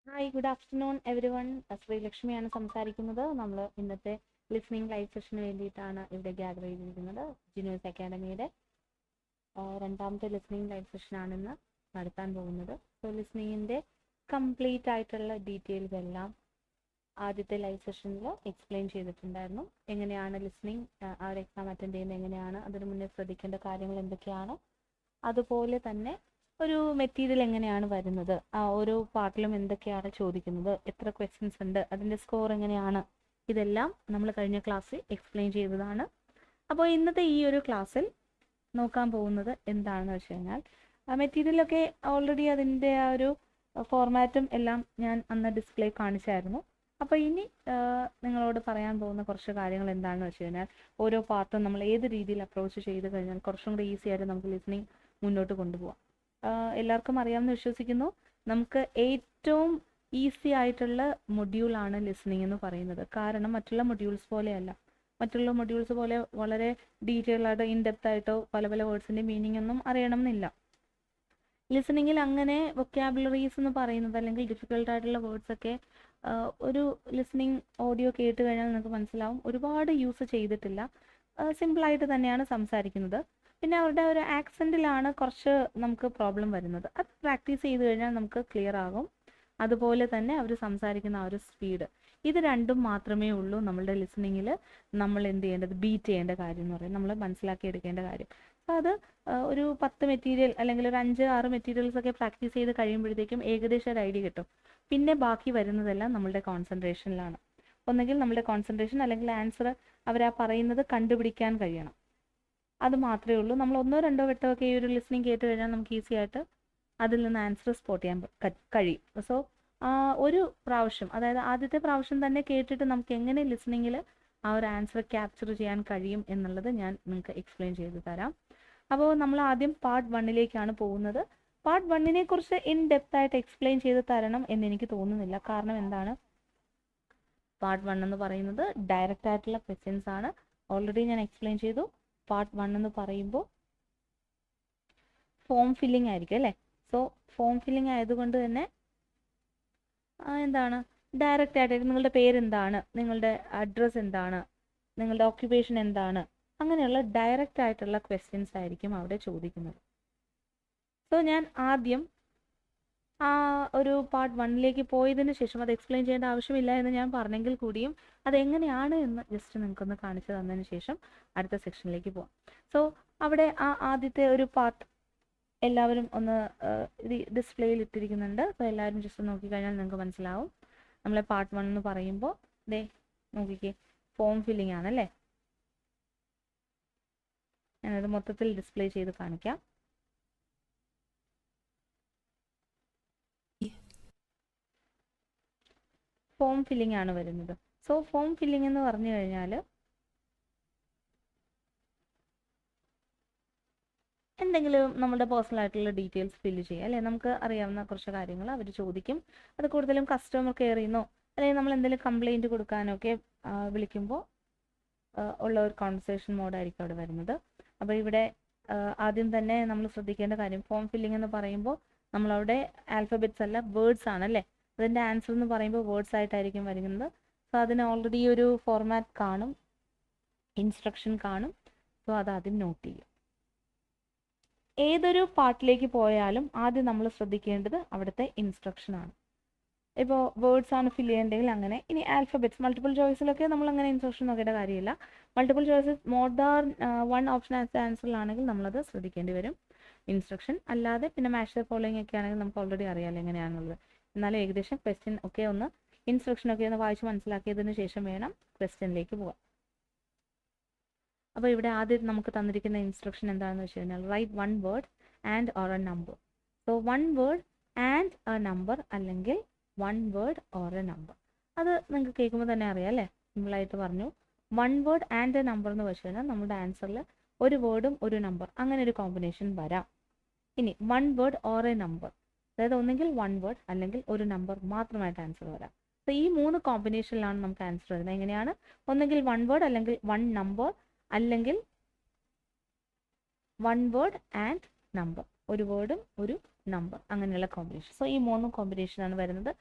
Hi, good afternoon everyone. ശ്രീലക്ഷ്മിയാണ് സംസാരിക്കുന്നത്. നമ്മൾ ഇന്നത്തെ ലിസണിങ് ലൈവ് സെഷന് വേണ്ടിയിട്ടാണ് ഇവിടെ ഗ്യാദർ ചെയ്തിരിക്കുന്നത്. ജിനൂസ് അക്കാഡമിയുടെ രണ്ടാമത്തെ ലിസണിങ് ലൈവ് സെഷനാണ് ഇന്ന് നടത്താൻ പോകുന്നത്. സോ ലിസണിങ്ങിൻ്റെ കംപ്ലീറ്റ് ആയിട്ടുള്ള ഡീറ്റെയിൽസ് എല്ലാം ആദ്യത്തെ ലൈവ് സെഷനിൽ എക്സ്പ്ലെയിൻ ചെയ്തിട്ടുണ്ടായിരുന്നു. എങ്ങനെയാണ് ലിസണിങ് ആ ഒരു എക്സാം അറ്റൻഡ് ചെയ്യുന്നത്, എങ്ങനെയാണ് അതിന് മുന്നേ ശ്രദ്ധിക്കേണ്ട കാര്യങ്ങൾ എന്തൊക്കെയാണ്, അതുപോലെ തന്നെ ഒരു മെറ്റീരിയൽ എങ്ങനെയാണ് വരുന്നത്, ആ ഓരോ പാർട്ടിലും എന്തൊക്കെയാണ് ചോദിക്കുന്നത്, എത്ര ക്വസ്റ്റ്യൻസ് ഉണ്ട്, അതിൻ്റെ സ്കോർ എങ്ങനെയാണ്, ഇതെല്ലാം നമ്മൾ കഴിഞ്ഞ ക്ലാസ്സിൽ എക്സ്പ്ലെയിൻ ചെയ്തതാണ്. അപ്പോൾ ഇന്നത്തെ ഈ ഒരു ക്ലാസ്സിൽ നോക്കാൻ പോകുന്നത് എന്താണെന്ന് വെച്ച് കഴിഞ്ഞാൽ മെറ്റീരിയലൊക്കെ ഓൾറെഡി അതിൻ്റെ ആ ഒരു ഫോർമാറ്റും എല്ലാം ഞാൻ അന്ന് ഡിസ്പ്ലേ കാണിച്ചായിരുന്നു. അപ്പോൾ ഇനി നിങ്ങളോട് പറയാൻ പോകുന്ന കുറച്ച് കാര്യങ്ങൾ എന്താണെന്ന് വെച്ച് കഴിഞ്ഞാൽ ഓരോ പാർട്ടും നമ്മൾ ഏത് രീതിയിൽ അപ്രോച്ച് ചെയ്ത് കഴിഞ്ഞാൽ കുറച്ചും കൂടി ഈസി ആയിട്ട് നമുക്ക് ലിസണിങ് മുന്നോട്ട് കൊണ്ടുപോകാം. എല്ലാവർക്കും അറിയാമെന്ന് വിശ്വസിക്കുന്നു. നമുക്ക് ഏറ്റവും ഈസി ആയിട്ടുള്ള മൊഡ്യൂളാണ് ലിസണിങ് എന്ന് പറയുന്നത്. കാരണം മറ്റുള്ള മൊഡ്യൂൾസ് പോലെയല്ല. മറ്റുള്ള മൊഡ്യൂൾസ് പോലെ വളരെ ഡീറ്റെയിൽ ആയിട്ടോ ഇൻഡെപ്ത് ആയിട്ടോ പല പല വേർഡ്സിൻ്റെ മീനിങ് ഒന്നും അറിയണം എന്നില്ല. ലിസണിങ്ങിൽ അങ്ങനെ വൊക്കാബുലറീസ് എന്ന് പറയുന്നത് അല്ലെങ്കിൽ ഡിഫിക്കൽട്ട് ആയിട്ടുള്ള വേർഡ്സ് ഒക്കെ ഒരു ലിസണിങ് ഓഡിയോ കേട്ട് കഴിഞ്ഞാൽ നിങ്ങൾക്ക് മനസ്സിലാവും ഒരുപാട് യൂസ് ചെയ്തിട്ടില്ല. സിമ്പിളായിട്ട് തന്നെയാണ് സംസാരിക്കുന്നത്. പിന്നെ അവരുടെ ഒരു ആക്സെൻറ്റിലാണ് കുറച്ച് നമുക്ക് പ്രോബ്ലം വരുന്നത്. അത് പ്രാക്ടീസ് ചെയ്ത് കഴിഞ്ഞാൽ നമുക്ക് ക്ലിയർ ആകും. അതുപോലെ തന്നെ അവർ സംസാരിക്കുന്ന ആ ഒരു സ്പീഡ്, ഇത് രണ്ടും മാത്രമേ ഉള്ളൂ നമ്മളുടെ ലിസണിങ്ങിൽ നമ്മൾ എന്ത് ചെയ്യേണ്ടത്, ബീറ്റ് ചെയ്യേണ്ട കാര്യം എന്ന് പറയുന്നത്, നമ്മൾ മനസ്സിലാക്കി എടുക്കേണ്ട കാര്യം. അപ്പോൾ അത് ഒരു 10 മെറ്റീരിയൽ അല്ലെങ്കിൽ ഒരു 5-6 മെറ്റീരിയൽസ് ഒക്കെ പ്രാക്ടീസ് ചെയ്ത് കഴിയുമ്പോഴത്തേക്കും ഏകദേശം ഒരു ഐഡിയ കിട്ടും. പിന്നെ ബാക്കി വരുന്നതെല്ലാം നമ്മളുടെ കോൺസെൻട്രേഷനിലാണ്. ഒന്നെങ്കിൽ നമ്മളുടെ കോൺസെൻട്രേഷൻ അല്ലെങ്കിൽ ആൻസർ അവരാ പറയുന്നത് കണ്ടുപിടിക്കാൻ കഴിയണം. അത് മാത്രമേ ഉള്ളൂ. നമ്മൾ 1-2 വട്ടമൊക്കെ ഈ ഒരു ലിസണിങ് കേട്ട് കഴിഞ്ഞാൽ നമുക്ക് ഈസി ആയിട്ട് അതിൽ നിന്ന് ആൻസർ സ്പോട്ട് ചെയ്യാൻ കഴിയും. സോ ഒരു പ്രാവശ്യം, അതായത് ആദ്യത്തെ പ്രാവശ്യം തന്നെ കേട്ടിട്ട് നമുക്ക് എങ്ങനെ ലിസണിങ്ങിൽ ആ ഒരു ആൻസർ ക്യാപ്ചർ ചെയ്യാൻ കഴിയും എന്നുള്ളത് ഞാൻ നിങ്ങൾക്ക് എക്സ്പ്ലെയിൻ ചെയ്ത് തരാം. അപ്പോൾ നമ്മൾ ആദ്യം പാർട്ട് 1-ലേക്കാണ് പോകുന്നത്. പാർട്ട് 1-നെ കുറിച്ച് ഇൻ ഡെപ്ത് ആയിട്ട് എക്സ്പ്ലെയിൻ ചെയ്ത് തരണം എന്ന് എനിക്ക് തോന്നുന്നില്ല. കാരണം എന്താണ്, പാർട്ട് 1 എന്ന് പറയുന്നത് ഡയറക്റ്റ് ആയിട്ടുള്ള ക്വസ്റ്റ്യൻസ് ആണ്. ഓൾറെഡി ഞാൻ എക്സ്പ്ലെയിൻ ചെയ്തു. പാർട്ട് 1 എന്ന് പറയുമ്പോൾ ഫോം ഫില്ലിംഗ് ആയിരിക്കും അല്ലേ. സോ ഫോം ഫില്ലിംഗ് ആയതുകൊണ്ട് തന്നെ എന്താണ് ഡയറക്റ്റ് ആയിട്ട് നിങ്ങളുടെ പേരെന്താണ്, നിങ്ങളുടെ അഡ്രസ്സ് എന്താണ്, നിങ്ങളുടെ ഓക്യുപ്പേഷൻ എന്താണ്, അങ്ങനെയുള്ള ഡയറക്റ്റ് ആയിട്ടുള്ള ക്വസ്റ്റ്യൻസ് ആയിരിക്കും അവിടെ ചോദിക്കുന്നത്. സോ ഞാൻ ആദ്യം ആ ഒരു പാർട്ട് 1-ലേക്ക് പോയതിന് ശേഷം അത് എക്സ്പ്ലെയിൻ ചെയ്യേണ്ട ആവശ്യമില്ല എന്ന് ഞാൻ പറഞ്ഞെങ്കിൽ കൂടിയും അതെങ്ങനെയാണ് എന്ന് ജസ്റ്റ് നിങ്ങൾക്കൊന്ന് കാണിച്ചു തന്നതിന് ശേഷം അടുത്ത സെക്ഷനിലേക്ക് പോകാം. സോ അവിടെ ആ ആദ്യത്തെ ഒരു പാർട്ട് എല്ലാവരും ഒന്ന് ഡിസ്പ്ലേയിൽ ഇട്ടിരിക്കുന്നുണ്ട്. അപ്പോൾ എല്ലാവരും ജസ്റ്റ് നോക്കിക്കഴിഞ്ഞാൽ നിങ്ങൾക്ക് മനസ്സിലാവും. നമ്മളെ പാർട്ട് 1 എന്ന് പറയുമ്പോൾ ദേ നോക്കിക്കേ, ഫോം ഫില്ലിംഗ് ആണല്ലേ. ഞാനത് മൊത്തത്തിൽ ഡിസ്പ്ലേ ചെയ്ത് കാണിക്കാം. ഫോം ഫില്ലിംഗ് ആണ് വരുന്നത്. സോ ഫോം ഫില്ലിംഗ് എന്ന് പറഞ്ഞു കഴിഞ്ഞാൽ എന്തെങ്കിലും നമ്മുടെ പേഴ്സണൽ ആയിട്ടുള്ള ഡീറ്റെയിൽസ് ഫില്ല് ചെയ്യുക അല്ലേ. നമുക്ക് അറിയാവുന്ന കുറച്ച് കാര്യങ്ങൾ അവർ ചോദിക്കും. അത് കൂടുതലും കസ്റ്റമർ കെയർ ചെയ്യുന്നോ അല്ലെങ്കിൽ നമ്മൾ എന്തെങ്കിലും കംപ്ലൈൻറ്റ് കൊടുക്കാനൊക്കെ വിളിക്കുമ്പോൾ ഉള്ള ഒരു കോൺവെർസേഷൻ മോഡായിരിക്കും അവിടെ വരുന്നത്. അപ്പോൾ ഇവിടെ ആദ്യം തന്നെ നമ്മൾ ശ്രദ്ധിക്കേണ്ട കാര്യം, ഫോം ഫില്ലിംഗ് എന്ന് പറയുമ്പോൾ നമ്മളവിടെ ആൽഫബറ്റ്സ് അല്ല വേർഡ്സ് ആണല്ലേ. അതിൻ്റെ ആൻസർ എന്ന് പറയുമ്പോൾ വേർഡ്സ് ആയിട്ടായിരിക്കും വരുന്നത്. സോ അതിന് ഓൾറെഡി ഒരു ഫോർമാറ്റ് കാണും, ഇൻസ്ട്രക്ഷൻ കാണും. സോ അത് ആദ്യം നോട്ട് ചെയ്യും. ഏതൊരു പാർട്ടിലേക്ക് പോയാലും ആദ്യം നമ്മൾ ശ്രദ്ധിക്കേണ്ടത് അവിടുത്തെ ഇൻസ്ട്രക്ഷനാണ്. ഇപ്പോൾ വേർഡ്സ് ആണ് ഫില്ല് ചെയ്യേണ്ടതെങ്കിൽ അങ്ങനെ. ഇനി ആൽഫബറ്റ്സ്, മൾട്ടിപ്പിൾ ചോയ്സിലൊക്കെ നമ്മൾ അങ്ങനെ ഇൻസ്ട്രക്ഷൻ നോക്കേണ്ട കാര്യമില്ല. Multiple choices more than 1 option ആൻസറിലാണെങ്കിൽ നമ്മളത് ശ്രദ്ധിക്കേണ്ടി വരും. ഇൻസ്ട്രക്ഷൻ അല്ലാതെ പിന്നെ മാച്ച് ദ ഫോളോയിങ് ഒക്കെ ആണെങ്കിൽ നമുക്ക് ഓൾറെഡി അറിയാമല്ലോ എങ്ങനെയാണുള്ളത്. എന്നാലും ഏകദേശം ക്വസ്റ്റ്യൻ ഒക്കെ ഒന്ന് ഇൻസ്ട്രക്ഷൻ ഒക്കെ ഒന്ന് വായിച്ച് മനസ്സിലാക്കിയതിന് ശേഷം വേണം ക്വസ്റ്റ്യനിലേക്ക് പോകാം. അപ്പോൾ ഇവിടെ ആദ്യം നമുക്ക് തന്നിരിക്കുന്ന ഇൻസ്ട്രക്ഷൻ എന്താണെന്ന് വെച്ച് കഴിഞ്ഞാൽ write 1 word and or a number. So 1 word and a number അല്ലെങ്കിൽ 1 വേർഡ് ഓർ എ നമ്പർ. അത് നിങ്ങൾക്ക് കേൾക്കുമ്പോൾ തന്നെ അറിയാം അല്ലേ. സിമ്പിളായിട്ട് പറഞ്ഞു. 1 വേർഡ് ആൻഡ് എ നമ്പർ എന്ന് വെച്ച് കഴിഞ്ഞാൽ നമ്മുടെ ആൻസറിൽ ഒരു വേർഡും ഒരു നമ്പർ അങ്ങനെ ഒരു കോമ്പിനേഷൻ വരാം. ഇനി 1 വേർഡ് ഓർ എ നമ്പർ, അതായത് ഒന്നെങ്കിൽ 1 വേർഡ് അല്ലെങ്കിൽ ഒരു നമ്പർ മാത്രമായിട്ട് ആൻസർ വരാം. സോ ഈ 3 കോമ്പിനേഷനിലാണ് നമുക്ക് ആൻസർ വരുന്നത്. എങ്ങനെയാണ്? ഒന്നെങ്കിൽ 1 വേർഡ് അല്ലെങ്കിൽ 1 നമ്പർ, അല്ലെങ്കിൽ 1 വേർഡ് ആൻഡ് നമ്പർ, ഒരു വേർഡും ഒരു നമ്പർ, അങ്ങനെയുള്ള കോമ്പിനേഷൻ. സോ ഈ 3 കോമ്പിനേഷനാണ് വരുന്നത്.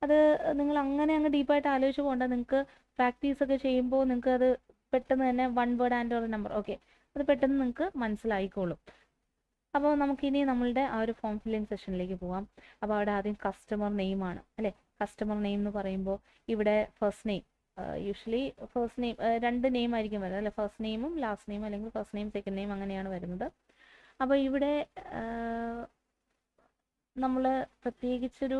അത് നിങ്ങൾ അങ്ങനെ അങ്ങ് ഡീപ്പായിട്ട് ആലോചിച്ച് പോകണ്ട. നിങ്ങൾക്ക് പ്രാക്ടീസ് ഒക്കെ ചെയ്യുമ്പോൾ നിങ്ങൾക്ക് അത് പെട്ടെന്ന് തന്നെ 1 വേർഡ് ആൻഡ് ഒരു നമ്പർ, ഓക്കെ, അത് പെട്ടെന്ന് നിങ്ങൾക്ക് മനസ്സിലായിക്കോളും. അപ്പോൾ നമുക്കിനി നമ്മളുടെ ആ ഒരു ഫോം ഫില്ലിംഗ് സെഷനിലേക്ക് പോകാം. അപ്പോൾ അവിടെ ആദ്യം കസ്റ്റമർ നെയിം ആണ് അല്ലേ. കസ്റ്റമർ നെയിം എന്ന് പറയുമ്പോൾ ഇവിടെ first name, usually first name 2 name ആയിരിക്കും വരുന്നത് അല്ലെ. ഫസ്റ്റ് നെയിമും ലാസ്റ്റ് നെയിം, അല്ലെങ്കിൽ ഫസ്റ്റ് നെയിം സെക്കൻഡ് നെയിം, അങ്ങനെയാണ് വരുന്നത്. അപ്പോൾ ഇവിടെ നമ്മൾ പ്രത്യേകിച്ചൊരു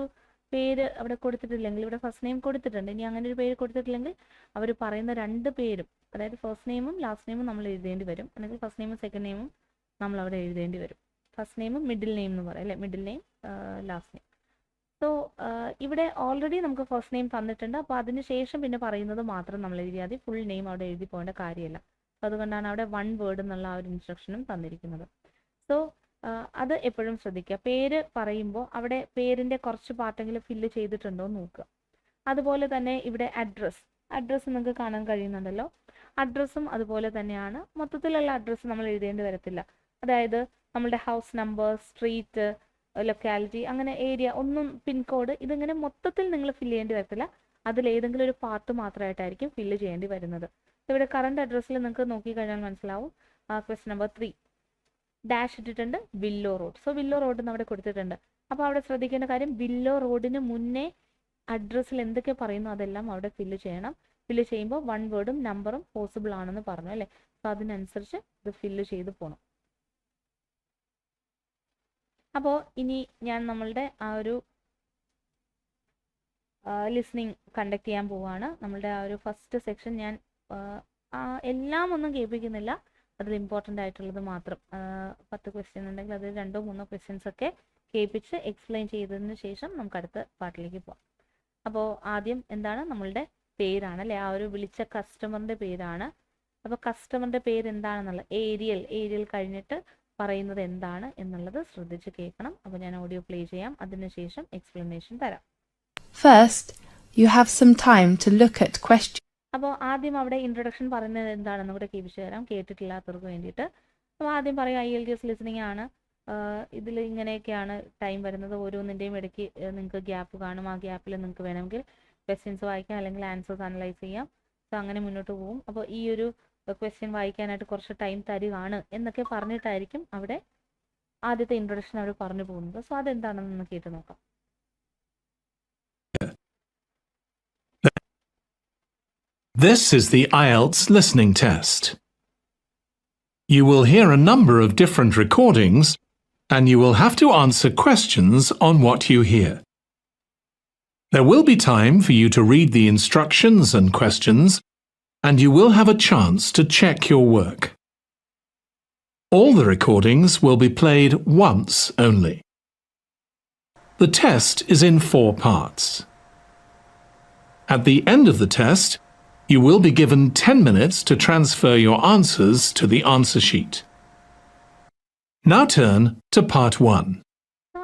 പേര് അവിടെ കൊടുത്തിട്ടില്ലെങ്കിൽ, ഇവിടെ ഫസ്റ്റ് നെയിം കൊടുത്തിട്ടുണ്ട്, ഇനി അങ്ങനെ ഒരു പേര് കൊടുത്തിട്ടില്ലെങ്കിൽ അവർ പറയുന്ന 2 പേരും, അതായത് ഫസ്റ്റ് നെയിമും ലാസ്റ്റ് നെയിമും നമ്മൾ എഴുതേണ്ടി വരും, അല്ലെങ്കിൽ ഫസ്റ്റ് നെയിമും സെക്കൻഡ് നെയിമും നമ്മൾ അവിടെ എഴുതേണ്ടി വരും. ഫസ്റ്റ് നെയിമും മിഡിൽ നെയിം എന്ന് പറയും അല്ലേ, middle name last name. So ഇവിടെ ഓൾറെഡി നമുക്ക് ഫസ്റ്റ് നെയിം തന്നിട്ടുണ്ട്. അപ്പോൾ അതിന് ശേഷം പിന്നെ പറയുന്നത് മാത്രം നമ്മൾ എഴുതിയാൽ മതി, ഫുൾ നെയിം അവിടെ എഴുതി പോകേണ്ട കാര്യമില്ല. അപ്പോൾ അതുകൊണ്ടാണ് അവിടെ 1 വേർഡ് എന്നുള്ള ആ ഒരു ഇൻസ്ട്രക്ഷനും തന്നിരിക്കുന്നത്. സോ അത് എപ്പോഴും ശ്രദ്ധിക്കുക. പേര് പറയുമ്പോൾ അവിടെ പേരിൻ്റെ കുറച്ച് പാർട്ടെങ്കിലും ഫില്ല് ചെയ്തിട്ടുണ്ടോ എന്ന് നോക്കുക. അതുപോലെ തന്നെ ഇവിടെ അഡ്രസ്സ് നിങ്ങൾക്ക് കാണാൻ കഴിയുന്നുണ്ടല്ലോ. അഡ്രസ്സും അതുപോലെ തന്നെയാണ്. മൊത്തത്തിലുള്ള അഡ്രസ്സ് നമ്മൾ എഴുതേണ്ടി വരത്തില്ല. അതായത് നമ്മളുടെ ഹൗസ് നമ്പർ, സ്ട്രീറ്റ്, ലൊക്കാലിറ്റി, അങ്ങനെ ഏരിയ, ഒന്നും പിൻകോഡ്, ഇതിങ്ങനെ മൊത്തത്തിൽ നിങ്ങൾ ഫില്ല് ചെയ്യേണ്ടി വരത്തില്ല. അതിലേതെങ്കിലും ഒരു പാർട്ട് മാത്രമായിട്ടായിരിക്കും ഫില്ല് ചെയ്യേണ്ടി വരുന്നത്. ഇവിടെ കറണ്ട് അഡ്രസ്സിൽ നിങ്ങൾക്ക് നോക്കിക്കഴിഞ്ഞാൽ മനസ്സിലാവും. ക്വസ്റ്റ്യൻ നമ്പർ 3 ഡാഷ് ഇട്ടിട്ടുണ്ട്, willow road. So willow road എന്ന് അവിടെ കൊടുത്തിട്ടുണ്ട്. അപ്പോൾ അവിടെ ശ്രദ്ധിക്കേണ്ട കാര്യം, വില്ലോ റോഡിന് മുന്നേ അഡ്രസ്സിൽ എന്തൊക്കെ പറയുന്നു അതെല്ലാം അവിടെ ഫില്ല് ചെയ്യണം. ഫില്ല് ചെയ്യുമ്പോൾ 1 വേർഡും നമ്പറും പോസിബിൾ ആണെന്ന് പറഞ്ഞു അല്ലേ. സോ അതിനനുസരിച്ച് ഇത് ഫില്ല് ചെയ്ത് പോകണം. അപ്പോൾ ഇനി ഞാൻ നമ്മളുടെ ആ ഒരു ലിസ്ണിംഗ് കണ്ടക്ട് ചെയ്യാൻ പോവുകയാണ്. നമ്മളുടെ ആ ഒരു ഫസ്റ്റ് സെക്ഷൻ ഞാൻ എല്ലാം ഒന്നും കേൾപ്പിക്കുന്നില്ല, അതിൽ ഇമ്പോർട്ടൻ്റ് ആയിട്ടുള്ളത് മാത്രം. 10 ക്വസ്റ്റ്യൻ ഉണ്ടെങ്കിൽ അത് 2-3 ക്വസ്റ്റ്യൻസ് ഒക്കെ കേൾപ്പിച്ച് എക്സ്പ്ലെയിൻ ചെയ്തതിന് ശേഷം നമുക്ക് അടുത്ത പാർട്ടിലേക്ക് പോകാം. അപ്പോൾ ആദ്യം എന്താണ്, നമ്മളുടെ പേരാണ് അല്ലേ, ആ ഒരു വിളിച്ച കസ്റ്റമറിൻ്റെ പേരാണ്. അപ്പോൾ കസ്റ്റമറിൻ്റെ പേര് എന്താണെന്നുള്ളത് ഏരിയൽ കഴിഞ്ഞിട്ട് പറയുന്നത് എന്താണ് എന്നുള്ളത് ശ്രദ്ധിച്ച് കേൾക്കണം. അപ്പോൾ ഞാൻ ഓഡിയോ പ്ലേ ചെയ്യാം, അതിനുശേഷം എക്സ്പ്ലനേഷൻ തരാം. First, you have some time to look at questions. അപ്പോൾ ആദ്യം അവിടെ ഇൻട്രൊഡക്ഷൻ പറയുന്നത് എന്താണെന്ന് കൂടെ കേൾപ്പിച്ചു തരാം, കേട്ടിട്ടില്ലാത്തവർക്ക് വേണ്ടിയിട്ട്. അപ്പോൾ ആദ്യം പറയാം, IELTS ലിസണിംഗ് ആണ്. ഇതിൽ ഇങ്ങനെയൊക്കെയാണ് ടൈം വരുന്നത്. ഓരോന്നിൻ്റെയും ഇടയ്ക്ക് നിങ്ങൾക്ക് ഗ്യാപ്പ് കാണും. ആ ഗ്യാപ്പിൽ നിങ്ങൾക്ക് വേണമെങ്കിൽ ക്വസ്റ്റ്യൻസ് വായിക്കാം, അല്ലെങ്കിൽ ആൻസേഴ്സ് അനലൈസ് ചെയ്യാം. സോ അങ്ങനെ മുന്നോട്ട് പോകും. അപ്പോൾ ഈ ഒരു ക്വസ്റ്റ്യൻ വായിക്കാനായിട്ട് കുറച്ച് ടൈം തരികയാണ് എന്നൊക്കെ പറഞ്ഞിട്ടായിരിക്കും അവിടെ ആദ്യത്തെ ഇൻട്രൊഡക്ഷൻ അവർ പറഞ്ഞു പോകുന്നത്. സോ അതെന്താണെന്ന് കേട്ട് നോക്കാം. This is the IELTS listening test. You will hear a number of different recordings, and you will have to answer questions on what you hear. There will be time for you to read the instructions and questions, and you will have a chance to check your work. All the recordings will be played once only. The test is in 4 parts. At the end of the test, you will be given 10 minutes to transfer your answers to the answer sheet. Now turn to part 1.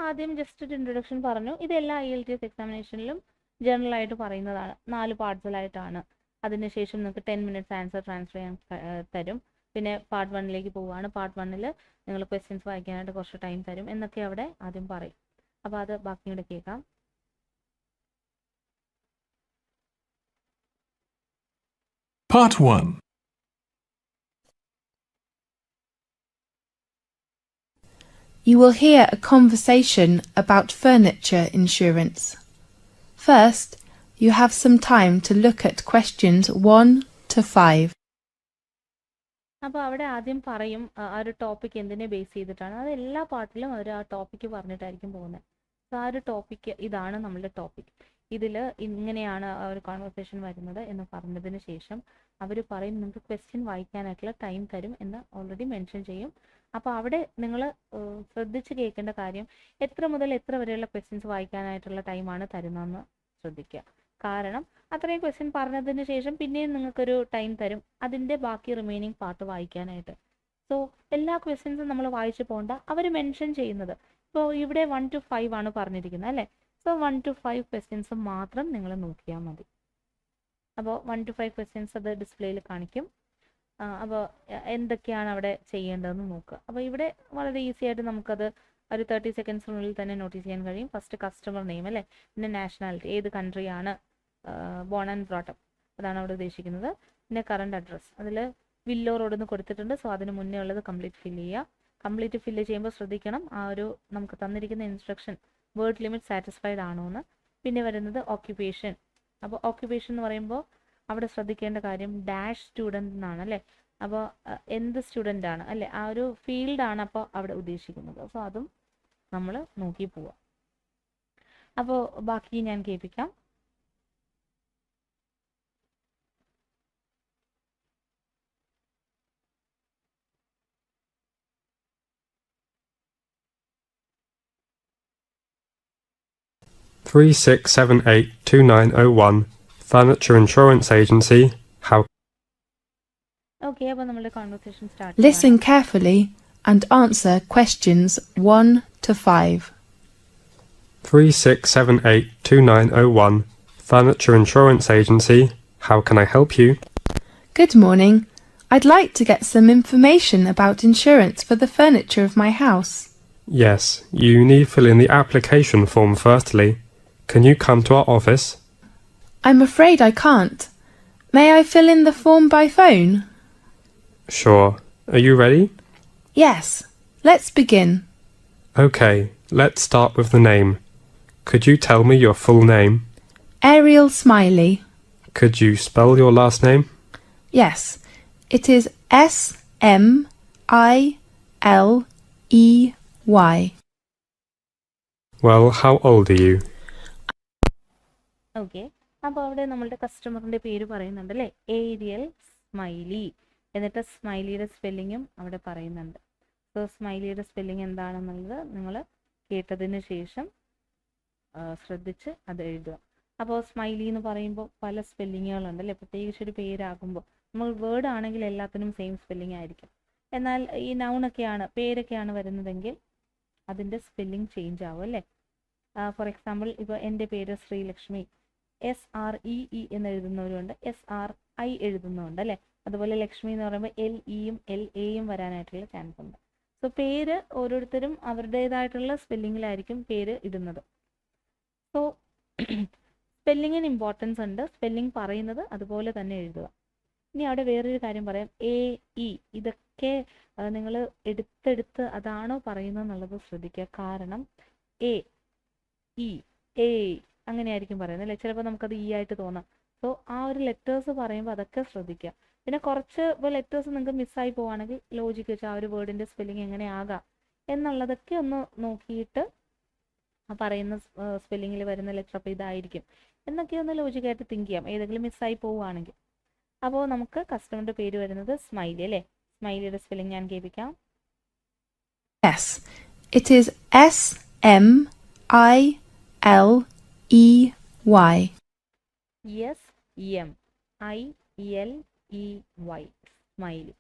ആദ്യം just ഒരു introduction പറഞ്ഞു. ഇതെല്ലാ IELTS എക്സാമിനേഷനിലും general ആയിട്ട് പറയുന്നതാണ്. 4 പാർട്സിലായിട്ടാണ്. അതിനുശേഷം നിങ്ങൾക്ക് 10 minutes answer transfer ചെയ്യാൻ തരും. പിന്നെ പാർട്ട് 1ലേക്ക് പോവുകയാണ്. പാർട്ട് 1ൽ നിങ്ങൾ ക്വസ്റ്റ്യൻസ് വായിക്കാനായിട്ട് കുറച്ച് ടൈം തരും എന്നൊക്കെ അവിടെ ആദ്യം പറയും. അപ്പോൾ അത് ബാക്കി കൂടെ കേൾക്കാം. Part 1. You will hear a conversation about furniture insurance. First, you have some time to look at questions 1 to 5. അപ്പോൾ അവിടെ ആദ്യം പറയും ആ ഒരു ടോപ്പിക് എന്തിനെ ബേസ് ചെയ്തിട്ടാണ്. അത് എല്ലാ പാർട്ടിലും അവർ ആ ടോപ്പിക്ക് പറഞ്ഞിട്ടായിരിക്കും പോകുന്നത്. സോ ആ ഒരു ടോപ്പിക്ക് ഇതാണ് നമ്മളുടെ ടോപ്പിക്. ഇതിൽ ഇങ്ങനെയാണ് ആ ഒരു കോൺവെർസേഷൻ വരുന്നത് എന്ന് പറഞ്ഞതിന് ശേഷം അവർ പറയും നിങ്ങൾക്ക് ക്വസ്റ്റ്യൻ വായിക്കാനായിട്ടുള്ള ടൈം തരും എന്ന് ഓൾറെഡി മെൻഷൻ ചെയ്യും. അപ്പോൾ അവിടെ നിങ്ങൾ ശ്രദ്ധിച്ച് കേൾക്കേണ്ട കാര്യം, എത്ര മുതൽ എത്ര വരെയുള്ള ക്വസ്റ്റ്യൻസ് വായിക്കാനായിട്ടുള്ള ടൈമാണ് തരുന്നതെന്ന് ശ്രദ്ധിക്കുക. കാരണം അത്രയും ക്വസ്റ്റ്യൻ പറഞ്ഞതിന് ശേഷം പിന്നെയും നിങ്ങൾക്കൊരു ടൈം തരും അതിൻ്റെ ബാക്കി റിമൈനിങ് പാർട്ട് വായിക്കാനായിട്ട്. സോ എല്ലാ ക്വസ്റ്റ്യൻസും നമ്മൾ വായിച്ചു പോകണ്ട. അവർ മെൻഷൻ ചെയ്യുന്നത് ഇപ്പോൾ ഇവിടെ 1 to 5 ആണ് പറഞ്ഞിരിക്കുന്നത് അല്ലേ. സോ 1 to 5 ക്വസ്റ്റ്യൻസ് മാത്രം നിങ്ങൾ നോക്കിയാൽ മതി. അപ്പോൾ 1 to 5 ക്വസ്റ്റ്യൻസ് അത് ഡിസ്പ്ലേയിൽ കാണിക്കും. അപ്പോൾ എന്തൊക്കെയാണ് അവിടെ ചെയ്യേണ്ടതെന്ന് നോക്കുക. അപ്പോൾ ഇവിടെ വളരെ ഈസി ആയിട്ട് നമുക്കത് ഒരു 30 സെക്കൻഡ്സിനുള്ളിൽ തന്നെ നോട്ടീസ് ചെയ്യാൻ കഴിയും. ഫസ്റ്റ് കസ്റ്റമർ നെയിം അല്ലേ, പിന്നെ നാഷണാലിറ്റി, ഏത് കൺട്രിയാണ്, ബോൺ ആൻഡ് ബ്രോട്ടപ്പ് അതാണ് അവിടെ ഉദ്ദേശിക്കുന്നത്. പിന്നെ കറണ്ട് അഡ്രസ്സ്, അതിൽ വില്ലോ റോഡ് എന്ന് കൊടുത്തിട്ടുണ്ട്. സോ അതിന് മുന്നേ ഉള്ളത് കംപ്ലീറ്റ് ഫില്ല് ചെയ്യുക. കംപ്ലീറ്റ് ഫില്ല് ചെയ്യുമ്പോൾ ശ്രദ്ധിക്കണം ആ ഒരു നമുക്ക് തന്നിരിക്കുന്ന ഇൻസ്ട്രക്ഷൻ വേർഡ് ലിമിറ്റ് സാറ്റിസ്ഫൈഡ് ആണോ എന്ന്. പിന്നെ വരുന്നത് ഓക്യുപ്പേഷൻ. അപ്പോൾ ഓക്യുപ്പേഷൻ എന്ന് പറയുമ്പോൾ അവിടെ ശ്രദ്ധിക്കേണ്ട കാര്യം ഡാഷ് സ്റ്റുഡൻറ് എന്നാണ് അല്ലേ. അപ്പോൾ എന്ത് സ്റ്റുഡൻ്റ് ആണ് അല്ലേ, ആ ഒരു ഫീൽഡാണ് അപ്പോൾ അവിടെ ഉദ്ദേശിക്കുന്നത്. സോ അതും നമ്മൾ നോക്കി പോവാം. അപ്പോൾ ബാക്കി ഞാൻ കേൾപ്പിക്കാം. Three six seven eight 2901 Furniture Insurance Agency. How? Okay, അപ്പോൾ നമ്മുടെ conversation start Listen carefully and answer questions 1 to 5. 3678 2901 Furniture Insurance Agency. How can I help you? Good morning. I'd like to get some information about insurance for the furniture of my house. Yes, you need fill in the application form firstly. Can you come to our office? I'm afraid I can't. May I fill in the form by phone? Sure. Are you ready? Yes. Let's begin. Okay, let's start with the name. Could you tell me your full name? Ariel Smiley. Could you spell your last name? Yes. It is Smiley. Well, how old are you? Okay. അപ്പോൾ അവിടെ നമ്മളുടെ കസ്റ്റമറിൻ്റെ പേര് പറയുന്നുണ്ട് അല്ലേ, aerial smiley. എന്നിട്ട് സ്മൈലിയുടെ സ്പെല്ലിങ്ങും അവിടെ പറയുന്നുണ്ട്. So സ്മൈലിയുടെ spelling എന്താണെന്നുള്ളത് നിങ്ങൾ കേട്ടതിന് ശേഷം ശ്രദ്ധിച്ച് അത് എഴുതുക. അപ്പോൾ സ്മൈലി എന്ന് പറയുമ്പോൾ പല സ്പെല്ലിങ്ങുകളുണ്ട് അല്ലേ, പ്രത്യേകിച്ച് ഒരു പേരാകുമ്പോൾ. നമ്മൾ വേർഡ് ആണെങ്കിൽ എല്ലാത്തിനും സെയിം സ്പെല്ലിംഗ് ആയിരിക്കും. എന്നാൽ ഈ നൗണൊക്കെയാണ്, പേരൊക്കെയാണ് വരുന്നതെങ്കിൽ അതിൻ്റെ സ്പെല്ലിംഗ് ചേഞ്ച് ആവും അല്ലേ. ഫോർ എക്സാമ്പിൾ ഇപ്പോൾ എൻ്റെ പേര് ശ്രീലക്ഷ്മി, SREE എന്ന് എഴുതുന്നവരുണ്ട്, SRI എഴുതുന്നതുണ്ട് അല്ലേ. അതുപോലെ ലക്ഷ്മി എന്ന് പറയുമ്പോൾ LEയും LAയും വരാനായിട്ടുള്ള ചാൻസ് ഉണ്ട്. സോ പേര് ഓരോരുത്തരും അവരുടേതായിട്ടുള്ള സ്പെല്ലിങ്ങിലായിരിക്കും പേര് ഇടുന്നത്. സോ സ്പെല്ലിങ്ങിന് ഇമ്പോർട്ടൻസ് ഉണ്ട്. സ്പെല്ലിംഗ് പറയുന്നത് അതുപോലെ തന്നെ എഴുതുക. ഇനി അവിടെ വേറൊരു കാര്യം പറയാം, AE ഇതൊക്കെ നിങ്ങൾ എടുത്തെടുത്ത് അതാണോ പറയുന്നത് എന്നുള്ളത് ശ്രദ്ധിക്കുക. കാരണം AE അങ്ങനെയായിരിക്കും പറയുന്നത് അല്ലേ. ചിലപ്പോൾ നമുക്കത് ആയിട്ട് തോന്നാം. സോ ആ ഒരു ലെറ്റേഴ്സ് പറയുമ്പോൾ അതൊക്കെ ശ്രദ്ധിക്കുക. പിന്നെ കുറച്ച് ഇപ്പോൾ ലെറ്റേഴ്സ് നിങ്ങൾക്ക് മിസ്സായി പോവുകയാണെങ്കിൽ ലോജിക്ക് വെച്ചാൽ ആ ഒരു വേർഡിൻ്റെ സ്പെല്ലിംഗ് എങ്ങനെയാകാം എന്നുള്ളതൊക്കെ ഒന്ന് നോക്കിയിട്ട് ആ പറയുന്ന സ്പെല്ലിങ്ങിൽ വരുന്ന ലെറ്റർ അപ്പോൾ ഇതായിരിക്കും എന്നൊക്കെ ഒന്ന് ലോജിക്കായിട്ട് തിങ്ക് ചെയ്യാം, ഏതെങ്കിലും മിസ്സായി പോവുകയാണെങ്കിൽ. അപ്പോൾ നമുക്ക് കസ്റ്റമറിൻ്റെ പേര് വരുന്നത് സ്മൈലി അല്ലേ. സ്മൈലിയുടെ സ്പെല്ലിംഗ് ഞാൻ കേൾപ്പിക്കാം. Yes. It is SMILEY. SMILEY smiley.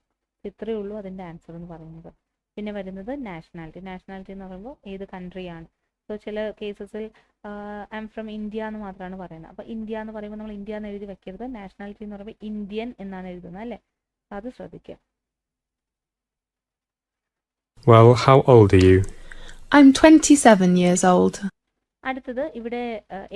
ഇത്രയേ ഉള്ളൂ അതിൻ്റെ ആൻസർ എന്ന് പറയുന്നത്. പിന്നെ വരുന്നത് നാഷണാലിറ്റി. നാഷണാലിറ്റി എന്ന് പറയുമ്പോൾ ഏത് കൺട്രിയാണ്. സോ ചില കേസസിൽ ഐ എം ഫ്രം ഇന്ത്യ എന്ന് മാത്രമാണ് പറയുന്നത്. അപ്പോൾ ഇന്ത്യ എന്ന് പറയുമ്പോൾ നമ്മൾ ഇന്ത്യ എന്ന് എഴുതി വെക്കരുത്. നാഷണാലിറ്റി എന്ന് പറയുമ്പോൾ ഇന്ത്യൻ എന്നാണ് എഴുതുന്നത് അല്ലേ. അത് ശ്രദ്ധിക്കുക. Well, how old are you? I'm 27 years old. അടുത്തത് ഇവിടെ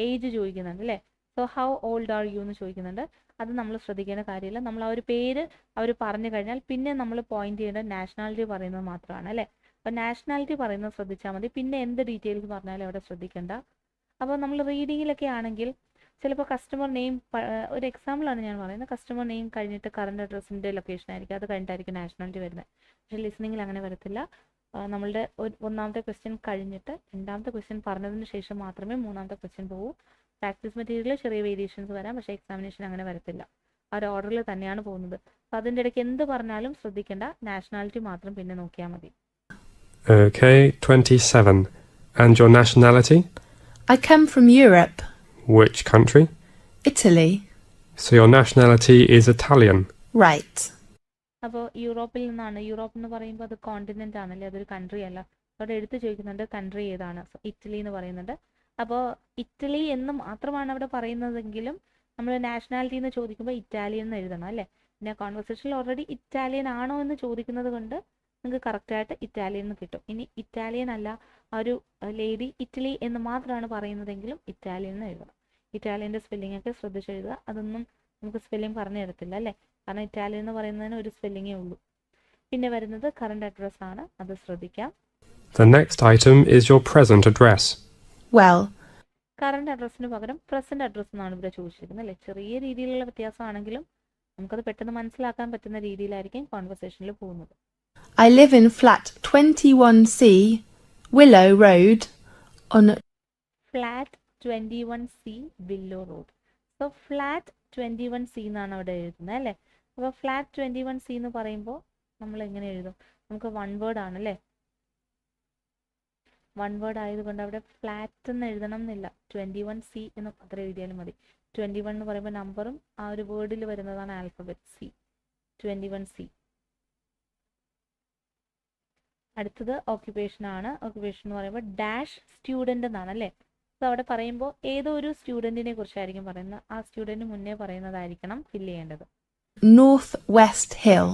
ഏജ് ചോദിക്കുന്നുണ്ട് അല്ലേ. So how old are you എന്ന് ചോദിക്കുന്നുണ്ട്. അത് നമ്മൾ ശ്രദ്ധിക്കേണ്ട കാര്യമില്ല. നമ്മൾ ആ ഒരു പേര് അവർ പറഞ്ഞു കഴിഞ്ഞാൽ പിന്നെ നമ്മൾ പോയിന്റ് ചെയ്യേണ്ടത് നാഷണാലിറ്റി പറയുന്നത് മാത്രമാണ് അല്ലേ. അപ്പോൾ നാഷണാലിറ്റി പറയുന്നത് ശ്രദ്ധിച്ചാൽ മതി. പിന്നെ എന്ത് ഡീറ്റെയിൽസ് പറഞ്ഞാലും അവിടെ ശ്രദ്ധിക്കേണ്ട. അപ്പോൾ നമ്മൾ റീഡിങ്ങിലൊക്കെ ആണെങ്കിൽ ചിലപ്പോൾ കസ്റ്റമർ നെയിം, ഒരു എക്സാമ്പിളാണ് ഞാൻ പറയുന്നത്, കസ്റ്റമർ നെയിം കഴിഞ്ഞിട്ട് കറണ്ട് അഡ്രസ്സിൻ്റെ ലൊക്കേഷൻ ആയിരിക്കും, അത് കഴിഞ്ഞിട്ടായിരിക്കും നാഷണാലിറ്റി വരുന്നത്. പക്ഷേ ലിസണിങ്ങിൽ അങ്ങനെ വരത്തില്ല. നമ്മളുടെ ഒന്നാമത്തെ ക്വസ്റ്റ്യൻ കഴിഞ്ഞിട്ട് രണ്ടാമത്തെ ക്വസ്റ്റ്യൻ പറഞ്ഞതിന് ശേഷം മാത്രമേ മൂന്നാമത്തെ ക്വസ്റ്റ്യൻ പോകൂ. പ്രാക്ടീസ് മെറ്റീരിയലിൽ ചെറിയ വേരിയേഷൻസ് വരാം, പക്ഷേ എക്സാമിനേഷൻ അങ്ങനെ വരത്തില്ല. ആ ഒരു ഓർഡറിൽ തന്നെയാണ് പോകുന്നത്. അപ്പോൾ അതിൻ്റെ ഇടയ്ക്ക് എന്ത് പറഞ്ഞാലും ശ്രദ്ധിക്കേണ്ട, നാഷണാലിറ്റി മാത്രം പിന്നെ നോക്കിയാൽ മതി. Okay, 27. And your nationality? I come from Europe. Which country? Italy. So your nationality is Italian. Right. അപ്പോൾ യൂറോപ്പിൽ നിന്നാണ്. യൂറോപ്പ് എന്ന് പറയുമ്പോൾ അത് കോണ്ടിനെൻ്റ് ആണല്ലേ, അതൊരു കൺട്രി അല്ല. അവിടെ എടുത്ത് ചോദിക്കുന്നുണ്ട് കൺട്രി ഏതാണ്. സോ ഇറ്റലി എന്ന് പറയുന്നുണ്ട്. അപ്പോൾ ഇറ്റലി എന്ന് മാത്രമാണ് അവിടെ പറയുന്നതെങ്കിലും നമ്മൾ നാഷണാലിറ്റി എന്ന് ചോദിക്കുമ്പോൾ ഇറ്റാലിയൻ എന്ന് എഴുതണം അല്ലേ. പിന്നെ കോൺവെർസേഷനിൽ ഓൾറെഡി ഇറ്റാലിയൻ ആണോ എന്ന് ചോദിക്കുന്നത് കൊണ്ട് നിങ്ങൾക്ക് കറക്റ്റായിട്ട് ഇറ്റാലിയൻ എന്ന് കിട്ടും. ഇനി ഇറ്റാലിയൻ അല്ല, ആ ഒരു ലേഡി ഇറ്റലി എന്ന് മാത്രമാണ് പറയുന്നതെങ്കിലും ഇറ്റാലിയൻ എന്ന് എഴുതണം. ഇറ്റാലിയൻ്റെ സ്പെല്ലിംഗ് ഒക്കെ ശ്രദ്ധിച്ചെഴുതുക. അതൊന്നും നമുക്ക് സ്പെല്ലിംഗ് പറഞ്ഞു തരത്തില്ല അല്ലേ, കാരണം ഇറ്റാലിയൻ എന്ന് പറയുന്നതിന് ഒരു സ്പെല്ലിങ്ങേ ഉള്ളൂ. പിന്നെ വരുന്നത് കറണ്ട് അഡ്രസ് ആണ്, അത് ശ്രദ്ധിക്കാം. The next item is your present address. Well, current അഡ്രസ്സിന് പകരം പ്രസന്റ് അഡ്രസ് എന്നാണ് ഇവിടെ ചോദിച്ചിരിക്കുന്നത് അല്ലേ. ചെറിയ രീതിയിലുള്ള വ്യത്യാസമാണെങ്കിലും നമുക്കത് പെട്ടെന്ന് മനസ്സിലാക്കാൻ പറ്റുന്ന രീതിയിലായിരിക്കും കോൺവെർസേഷനിൽ പോകുന്നത്. I live in flat 21C, Willow Road, on flat 21C willow road. So flat 21C എന്നാണ് അവിടെ എഴുതുന്നത് അല്ലേ. അപ്പോൾ ഫ്ലാറ്റ് 21C എന്ന് പറയുമ്പോൾ നമ്മൾ എങ്ങനെ എഴുതും? നമുക്ക് വൺ വേർഡ് ആണല്ലേ. വൺ വേർഡ് ആയതുകൊണ്ട് അവിടെ ഫ്ലാറ്റ് എന്ന് എഴുതണം എന്നില്ല, 21C എന്ന് മാത്രം എഴുതിയാലും മതി. 21 എന്ന് പറയുമ്പോൾ നമ്പറും ആ ഒരു വേർഡിൽ വരുന്നതാണ് ആൽഫബറ്റ് C, 21C. അടുത്തത് ഓക്യുപ്പേഷൻ ആണ്. ഓക്യുപ്പേഷൻ എന്ന് പറയുമ്പോൾ ഡാഷ് സ്റ്റുഡൻ്റ് എന്നാണ് അല്ലേ. സോ അവിടെ പറയുമ്പോൾ ഏതോ ഒരു സ്റ്റുഡൻറ്റിനെ കുറിച്ചായിരിക്കും പറയുന്നത്. ആ സ്റ്റുഡൻറ്റ് മുന്നേ പറയുന്നതായിരിക്കണം ഫില്ല് ചെയ്യേണ്ടത്. North West Hill.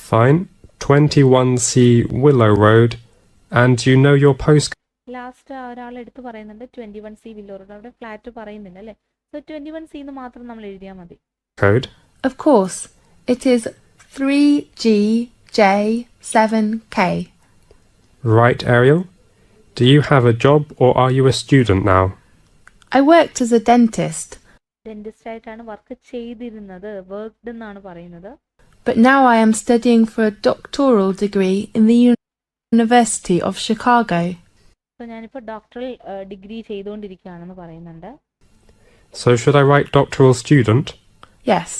Fine. 21C Willow Road. And you know your postcode? Last ഒരാൾ എടുത്ത് പറയുന്നുണ്ട് 21C വില്ലോ റോഡ്. അവിടെ ഫ്ലാറ്റ് പറയുന്നില്ല അല്ലേ. സോ 21C എന്ന് മാത്രം നമ്മൾ എഴുതിയാൽ മതി. Of course, it is 3GJ7K. Right, Ariel. Do you have a job or are you a student now? I worked as a dentist, dentist ആയിട്ടാണ് വർക്ക് ചെയ്തിരുന്നത്, വർക്ക്ഡ് എന്നാണ് പറയുന്നത്. but now I am studying for a doctoral degree in the University of Chicago. So ഞാനിപ്പോൾ doctoral degree ചെയ്തുകൊണ്ടിരിക്കുകയാണെന്ന് പറയുന്നുണ്ട്. So should I write doctoral student? Yes.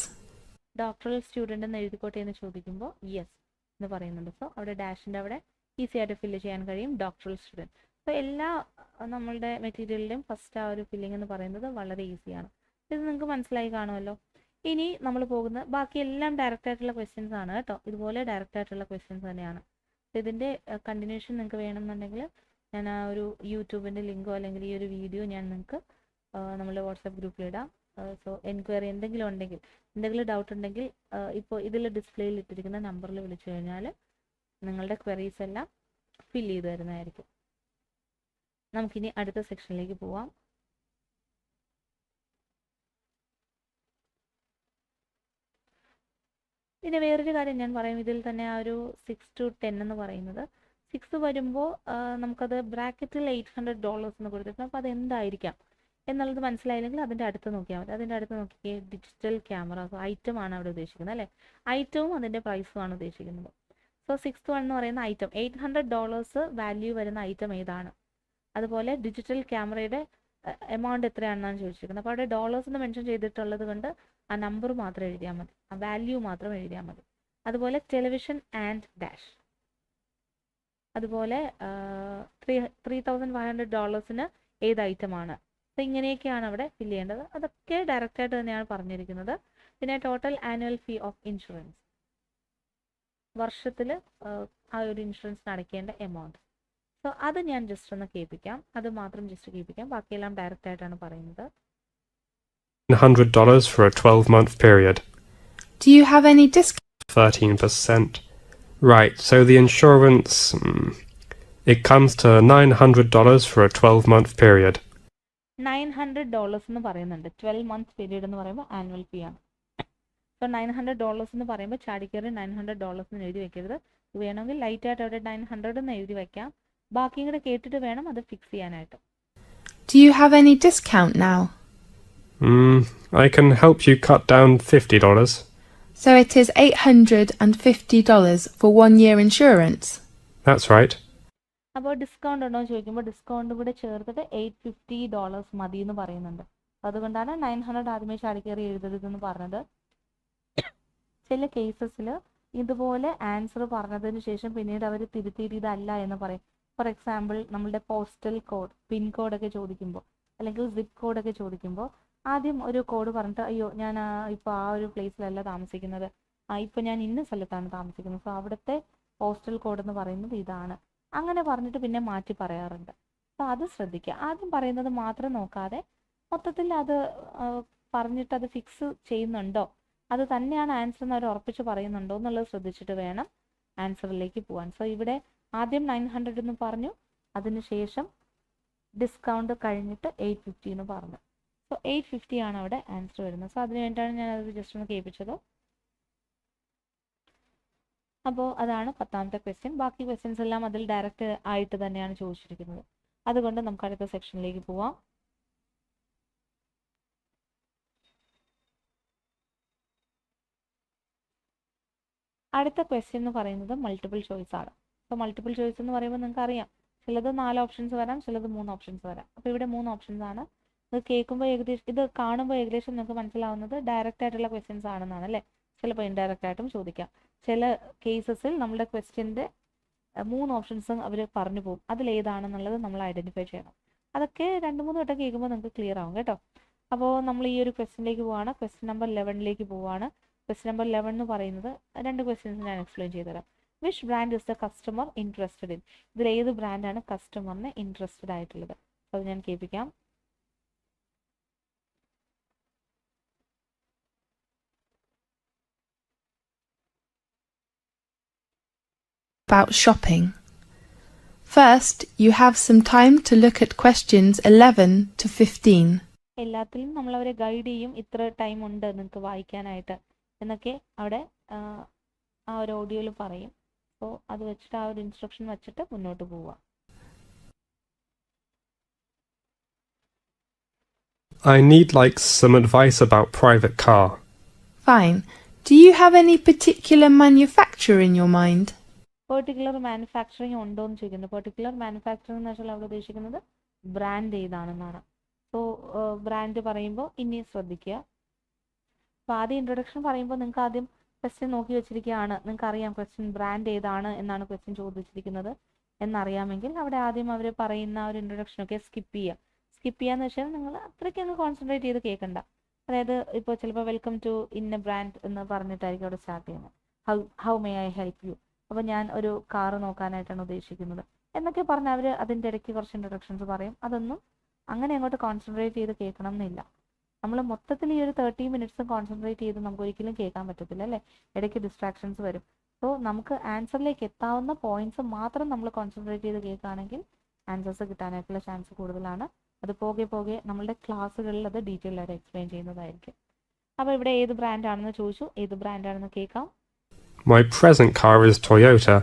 Doctoral student എന്ന് എഴുതിക്കോട്ടെ എന്ന് ചോദിക്കുമ്പോൾ yes എന്ന് പറയുന്നുണ്ട്. സോ അവിടെ ഡാഷിൻ്റെ അവിടെ ഈസി ആയിട്ട് ഫില്ല് ചെയ്യാൻ കഴിയും ഡോക്ടറൽ സ്റ്റുഡൻറ്റ്. സോ എല്ലാ നമ്മളുടെ മെറ്റീരിയലിലും ഫസ്റ്റ് ആ ഒരു ഫില്ലിംഗ് എന്ന് പറയുന്നത് വളരെ ഈസിയാണ്. ഇത് നിങ്ങൾക്ക് മനസ്സിലായി കാണുമല്ലോ. ഇനി നമ്മൾ പോകുന്ന ബാക്കി എല്ലാം ഡയറക്റ്റ് ആയിട്ടുള്ള ക്വസ്റ്റ്യൻസ് ആണ് കേട്ടോ. ഇതുപോലെ ഡയറക്റ്റ് ആയിട്ടുള്ള ക്വസ്റ്റ്യൻസ് തന്നെയാണ്. ഇതിൻ്റെ കണ്ടിന്യൂഷൻ നിങ്ങൾക്ക് വേണമെന്നുണ്ടെങ്കിൽ ഞാൻ ആ ഒരു യൂട്യൂബിൻ്റെ ലിങ്കോ അല്ലെങ്കിൽ ഈ ഒരു വീഡിയോ ഞാൻ നിങ്ങൾക്ക് നമ്മുടെ വാട്സാപ്പ് ഗ്രൂപ്പിലിടാം. സോ എൻക്വയറി എന്തെങ്കിലും ഉണ്ടെങ്കിൽ, എന്തെങ്കിലും ഡൗട്ട് ഉണ്ടെങ്കിൽ ഇപ്പോൾ ഇതിൽ ഡിസ്പ്ലേയിൽ ഇട്ടിരിക്കുന്ന നമ്പറിൽ വിളിച്ചു കഴിഞ്ഞാൽ നിങ്ങളുടെ ക്വയറീസ് എല്ലാം ഫില്ല് ചെയ്ത് തരുന്നതായിരിക്കും. നമുക്കിനി അടുത്ത സെക്ഷനിലേക്ക് പോവാം. പിന്നെ വേറൊരു കാര്യം ഞാൻ പറയും, ഇതിൽ തന്നെ ആ ഒരു 6 to 10 എന്ന് പറയുന്നത് 6 വരുമ്പോൾ നമുക്കത് ബ്രാക്കറ്റിൽ $800 എന്ന് കൊടുത്തിട്ടുണ്ട്. അപ്പോൾ അതെന്തായിരിക്കാം എന്നുള്ളത് മനസ്സിലായില്ലെങ്കിൽ അതിൻ്റെ അടുത്ത് നോക്കിയാൽ മതി. അതിൻ്റെ അടുത്ത് നോക്കിയേ ഡിജിറ്റൽ ക്യാമറ. സോ ഐറ്റം ആണ് അവിടെ ഉദ്ദേശിക്കുന്നത് അല്ലേ. ഐറ്റവും അതിൻ്റെ പ്രൈസും ആണ് ഉദ്ദേശിക്കുന്നത്. സോ 6th one എന്ന് പറയുന്ന ഐറ്റം $800 വാല്യൂ വരുന്ന ഐറ്റം ഏതാണ്. അതുപോലെ ഡിജിറ്റൽ ക്യാമറയുടെ എമൗണ്ട് എത്രയാണെന്നാണ് ചോദിച്ചിരിക്കുന്നത്. അപ്പോൾ അവിടെ ഡോളേഴ്സ് എന്ന് മെൻഷൻ ചെയ്തിട്ടുള്ളത് കൊണ്ട് ആ നമ്പർ മാത്രം എഴുതിയാൽ മതി, ആ വാല്യൂ മാത്രം എഴുതിയാൽ മതി. അതുപോലെ ടെലിവിഷൻ ആൻഡ് ഡാഷ്. അതുപോലെ $3,500 ഏത് ഐറ്റമാണ്. അപ്പോൾ ഇങ്ങനെയൊക്കെയാണ് അവിടെ ഫില്ല് ചെയ്യേണ്ടത്. അതൊക്കെ ഡയറക്റ്റായിട്ട് തന്നെയാണ് പറഞ്ഞിരിക്കുന്നത്. പിന്നെ total annual fee of insurance, വർഷത്തിൽ ആ ഒരു ഇൻഷുറൻസിന് അടയ്ക്കേണ്ട എമൗണ്ട്. സോ അത് ഞാൻ ജസ്റ്റ് ഒന്ന് കേൾപ്പിക്കാം, അത് മാത്രം ജസ്റ്റ് കേൾപ്പിക്കാം. ബാക്കിയെല്ലാം ഡയറക്റ്റ് ആയിട്ടാണ് പറയുന്നത്. $100 for a 12-month period. Do you have any discount? 13%. Right, so the insurance, it comes to $900 for a 12-month period. $900 എന്ന് പറയുന്നുണ്ട്. 12 month പീരീഡ് എന്ന് പറയുമ്പോൾ ആനുവൽ ഫീ ആണ്. സോ $900 എന്ന് പറയുമ്പോൾ ചാടിക്കയറി $900 എന്ന് എഴുതി വെക്കരുത്. വേണമെങ്കിൽ ലൈറ്റായിട്ട് അവിടെ 900 എന്ന് എഴുതി വെക്കാം. ബാക്കിയും കൂടെ കേട്ടിട്ട് വേണം അത് ഫിക്സ് ചെയ്യാനായിട്ട്. Do you have any discount now? I can help you cut down $50. So it is $850 for 1 year insurance. That's right. അപ്പോൾ ഡിസ്കൗണ്ട് ഉണ്ടോ എന്ന് ചോദിക്കുമ്പോൾ ഡിസ്കൗണ്ട് കൂടെ ചേർത്തിട്ട് $850 മതി എന്ന് പറയുന്നുണ്ട്. അതുകൊണ്ടാണ് 900 ആദ്യമേ ചാടിക്കയറി എഴുതരുതെന്ന് പറഞ്ഞത്. ചില കേസസിൽ ഇതുപോലെ ആൻസർ പറഞ്ഞതിന് ശേഷം പിന്നീട് അവർ തിരുത്തിയിട്ട് ഇതല്ല എന്ന് പറയും. ഫോർ എക്സാമ്പിൾ നമ്മളുടെ പോസ്റ്റൽ കോഡ്, പിൻ കോഡൊക്കെ ചോദിക്കുമ്പോൾ അല്ലെങ്കിൽ സിപ്പ് കോഡൊക്കെ ചോദിക്കുമ്പോൾ ആദ്യം ഒരു കോഡ് പറഞ്ഞിട്ട് അയ്യോ ഞാൻ ഇപ്പോൾ ആ ഒരു പ്ലേസിലല്ല താമസിക്കുന്നത്, ഇപ്പോൾ ഞാൻ ഇന്ന സ്ഥലത്താണ് താമസിക്കുന്നത്, സോ അവിടുത്തെ പോസ്റ്റൽ കോഡ് എന്ന് പറയുന്നത് ഇതാണ്, അങ്ങനെ പറഞ്ഞിട്ട് പിന്നെ മാറ്റി പറയാറുണ്ട്. അപ്പോൾ അത് ശ്രദ്ധിക്കുക. ആദ്യം പറയുന്നത് മാത്രം നോക്കാതെ മൊത്തത്തിൽ അത് പറഞ്ഞിട്ട് അത് ഫിക്സ് ചെയ്യുന്നുണ്ടോ, അത് തന്നെയാണ് ആൻസർ എന്ന് അവർ ഉറപ്പിച്ച് പറയുന്നുണ്ടോ എന്നുള്ളത് ശ്രദ്ധിച്ചിട്ട് വേണം ആൻസറിലേക്ക് പോകാൻ. സോ ഇവിടെ ആദ്യം 900 എന്ന് പറഞ്ഞു, അതിനുശേഷം ഡിസ്കൗണ്ട് കഴിഞ്ഞിട്ട് 850 എന്ന് പറഞ്ഞു. സോ 850 ആണ് അവിടെ ആൻസർ വരുന്നത്. സോ അതിന് വേണ്ടിയിട്ടാണ് ഞാൻ അത് ജസ്റ്റ് ഒന്ന് കേൾപ്പിച്ചത്. അപ്പോൾ അതാണ് 10ാമത്തെ ക്വസ്റ്റ്യൻ. ബാക്കി ക്വസ്റ്റ്യൻസ് എല്ലാം അതിൽ ഡയറക്റ്റ് ആയിട്ട് തന്നെയാണ് ചോദിച്ചിരിക്കുന്നത്. അതുകൊണ്ട് നമുക്ക് അടുത്ത സെക്ഷനിലേക്ക് പോവാം. അടുത്ത ക്വസ്റ്റ്യൻ എന്ന് പറയുന്നത് മൾട്ടിപ്പിൾ ചോയ്സ് ആണ്. അപ്പോൾ മൾട്ടിപ്പിൾ ചോയ്സ് എന്ന് പറയുമ്പോൾ നിങ്ങൾക്ക് അറിയാം, ചിലത് 4 ഓപ്ഷൻസ് വരാം, ചിലത് 3 ഓപ്ഷൻസ് വരാം. അപ്പോൾ ഇവിടെ 3 ഓപ്ഷൻസ് ആണ്. ഇത് കേൾക്കുമ്പോൾ ഏകദേശം, ഇത് കാണുമ്പോൾ ഏകദേശം നിങ്ങൾക്ക് മനസ്സിലാവുന്നത് ഡയറക്റ്റ് ആയിട്ടുള്ള ക്വസ്റ്റ്യൻസ് ആണെന്നാണ് അല്ലേ. ചിലപ്പോൾ ഇൻഡയറക്റ്റ് ആയിട്ടും ചോദിക്കാം. ചില കേസസിൽ നമ്മുടെ ക്വസ്റ്റ്യൻ്റെ 3 ഓപ്ഷൻസും അവർ പറഞ്ഞു പോകും. അതിലേതാണെന്നുള്ളത് നമ്മൾ ഐഡൻറ്റിഫൈ ചെയ്യണം. അതൊക്കെ 2-3 വട്ടം കേൾക്കുമ്പോൾ നിങ്ങൾക്ക് ക്ലിയർ ആവും കേട്ടോ. അപ്പോൾ നമ്മൾ ഈ ഒരു ക്വസ്റ്റ്യനിലേക്ക് പോവാണ്. ക്വസ്റ്റ്യൻ നമ്പർ 11ലേക്ക് പോവാണ്. ക്വസ്റ്റ്യൻ നമ്പർ 11 എന്ന് പറയുന്നത് 2 ക്വസ്റ്റ്യൻസ് ഞാൻ എക്സ്പ്ലെയിൻ ചെയ്തുതരാം. Which brand is the customer interested in? ഇതിൽ ഏത് ബ്രാൻഡാണ് കസ്റ്റമറിന് ഇൻട്രസ്റ്റഡ് ആയിട്ടുള്ളത്? അത് ഞാൻ കേൾപ്പിക്കാം. About shopping. First, you have some time to look at questions 11 to 15. എല്ലാത്തിലും നമ്മൾ അവരെ ഗൈഡ് ചെയ്യും, ഇത്ര ടൈം ഉണ്ട് നിങ്ങൾക്ക് വായിക്കാനായിട്ട് എന്നൊക്കെ അവിടെ ആ ഒരു ഓഡിയോയിൽ പറയും. അപ്പോൾ അത് വെച്ചിട്ട് ആ ഒരു ഇൻസ്ട്രക്ഷൻ വെച്ചിട്ട് മുന്നോട്ട് പോവുക. I need like some advice about private car. Fine. Do you have any particular manufacturer in your mind? Particular manufacturing ഉണ്ടോ എന്ന് ചോദിക്കുന്നത്. പെർട്ടിക്കുലർ മാനുഫാക്ചറിങ് എന്ന് വെച്ചാൽ അവിടെ ഉദ്ദേശിക്കുന്നത് ബ്രാൻഡ് ഏതാണെന്നാണ്. സോ ബ്രാൻഡ് പറയുമ്പോൾ ഇനി ശ്രദ്ധിക്കുക. അപ്പോൾ ആദ്യം ഇൻട്രൊഡക്ഷൻ പറയുമ്പോൾ നിങ്ങൾക്ക് ആദ്യം ക്വസ്റ്റ്യൻ നോക്കി വെച്ചിരിക്കുകയാണ്, നിങ്ങൾക്ക് അറിയാം ക്വസ്റ്റ്യൻ ബ്രാൻഡ് ഏതാണ് എന്നാണ് ക്വസ്റ്റ്യൻ ചോദിച്ചിരിക്കുന്നത് എന്നറിയാമെങ്കിൽ അവിടെ ആദ്യം അവർ പറയുന്ന ഒരു ഇൻട്രൊഡക്ഷനൊക്കെ സ്കിപ്പ് ചെയ്യുക. സ്കിപ്പ് ചെയ്യാന്ന് വെച്ചാൽ നിങ്ങൾ അത്രയ്ക്ക് അങ്ങ് കോൺസെൻട്രേറ്റ് ചെയ്ത് കേൾക്കണ്ട. അതായത് ഇപ്പോൾ ചിലപ്പോൾ വെൽക്കം ടു ഇന്ന ബ്രാൻഡ് എന്ന് പറഞ്ഞിട്ടായിരിക്കും അവിടെ സ്റ്റാർട്ട് ചെയ്യുന്നത്. How may I help you? അപ്പോൾ ഞാൻ ഒരു കാറ് നോക്കാനായിട്ടാണ് ഉദ്ദേശിക്കുന്നത് എന്നൊക്കെ പറഞ്ഞ് അവർ അതിൻ്റെ ഇടയ്ക്ക് കുറച്ച് ഇൻട്രൊഡക്ഷൻസ് പറയും. അതൊന്നും അങ്ങനെ അങ്ങോട്ട് കോൺസെൻട്രേറ്റ് ചെയ്ത് കേൾക്കണം എന്നില്ല. നമ്മൾ മൊത്തത്തിൽ ഈ ഒരു 30 മിനിറ്റ്സും കോൺസെൻട്രേറ്റ് ചെയ്ത് നമുക്ക് ഒരിക്കലും കേൾക്കാൻ പറ്റത്തില്ല അല്ലേ. ഇടയ്ക്ക് ഡിസ്ട്രാക്ഷൻസ് വരും. സോ നമുക്ക് ആൻസറിലേക്ക് എത്താവുന്ന പോയിന്റ്സ് മാത്രം നമ്മൾ കോൺസെൻട്രേറ്റ് ചെയ്ത് കേൾക്കുകയാണെങ്കിൽ ആൻസേഴ്സ് കിട്ടാനായിട്ടുള്ള ചാൻസ് കൂടുതലാണ്. അത് പോകെ പോകെ നമ്മളുടെ ക്ലാസ്സുകളിൽ അത് ഡീറ്റെയിൽ ആയിട്ട് എക്സ്പ്ലെയിൻ ചെയ്യുന്നതായിരിക്കും. അപ്പോൾ ഇവിടെ ഏത് ബ്രാൻഡാണെന്ന് ചോദിച്ചു, ഏത് ബ്രാൻഡാണെന്ന് കേൾക്കാം. My present car is Toyota.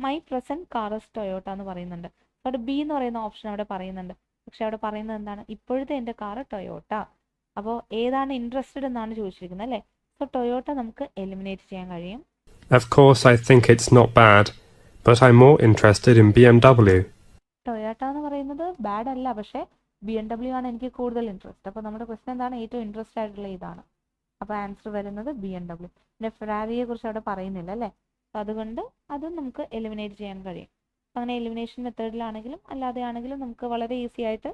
My present car is Toyota എന്ന് പറയുന്നുണ്ട്. അവിടെ ബി എന്ന് പറയുന്ന ഓപ്ഷൻ അവിടെ പറയുന്നുണ്ട്. പക്ഷെ അവിടെ പറയുന്നത് എന്താണ്? ഇപ്പോഴത്തെ എൻ്റെ കാറ് ടൊയോട്ട. അപ്പോൾ ഏതാണ് ഇൻട്രസ്റ്റഡ് എന്നാണ് ചോദിച്ചിരിക്കുന്നത് അല്ലേ. സോ ടൊയോട്ട നമുക്ക് എലിമിനേറ്റ് ചെയ്യാൻ കഴിയും. Of course, I think it's not bad, but I'm more interested in BMW. Toyota എന്ന് പറയുന്നത് ബാഡ് അല്ല, പക്ഷേ BMW ആണ് എനിക്ക് കൂടുതൽ ഇൻട്രസ്റ്റ്. അപ്പോൾ നമ്മുടെ ക്വസ്റ്റ്യൻ എന്താണ്? ഏറ്റവും ഇൻട്രസ്റ്റ് ആയിട്ടുള്ള ഇതാണ്. അപ്പോൾ ആൻസർ വരുന്നത് BMW. പിന്നെ ഫെറാറിയെ കുറിച്ച് അവിടെ പറയുന്നില്ല അല്ലേ. അപ്പോൾ അതുകൊണ്ട് അതും നമുക്ക് എലിമിനേറ്റ് ചെയ്യാൻ കഴിയും. അങ്ങനെ എലിമിനേഷൻ മെത്തേഡിലാണെങ്കിലും അല്ലാതെ ആണെങ്കിലും നമുക്ക് വളരെ ഈസി ആയിട്ട്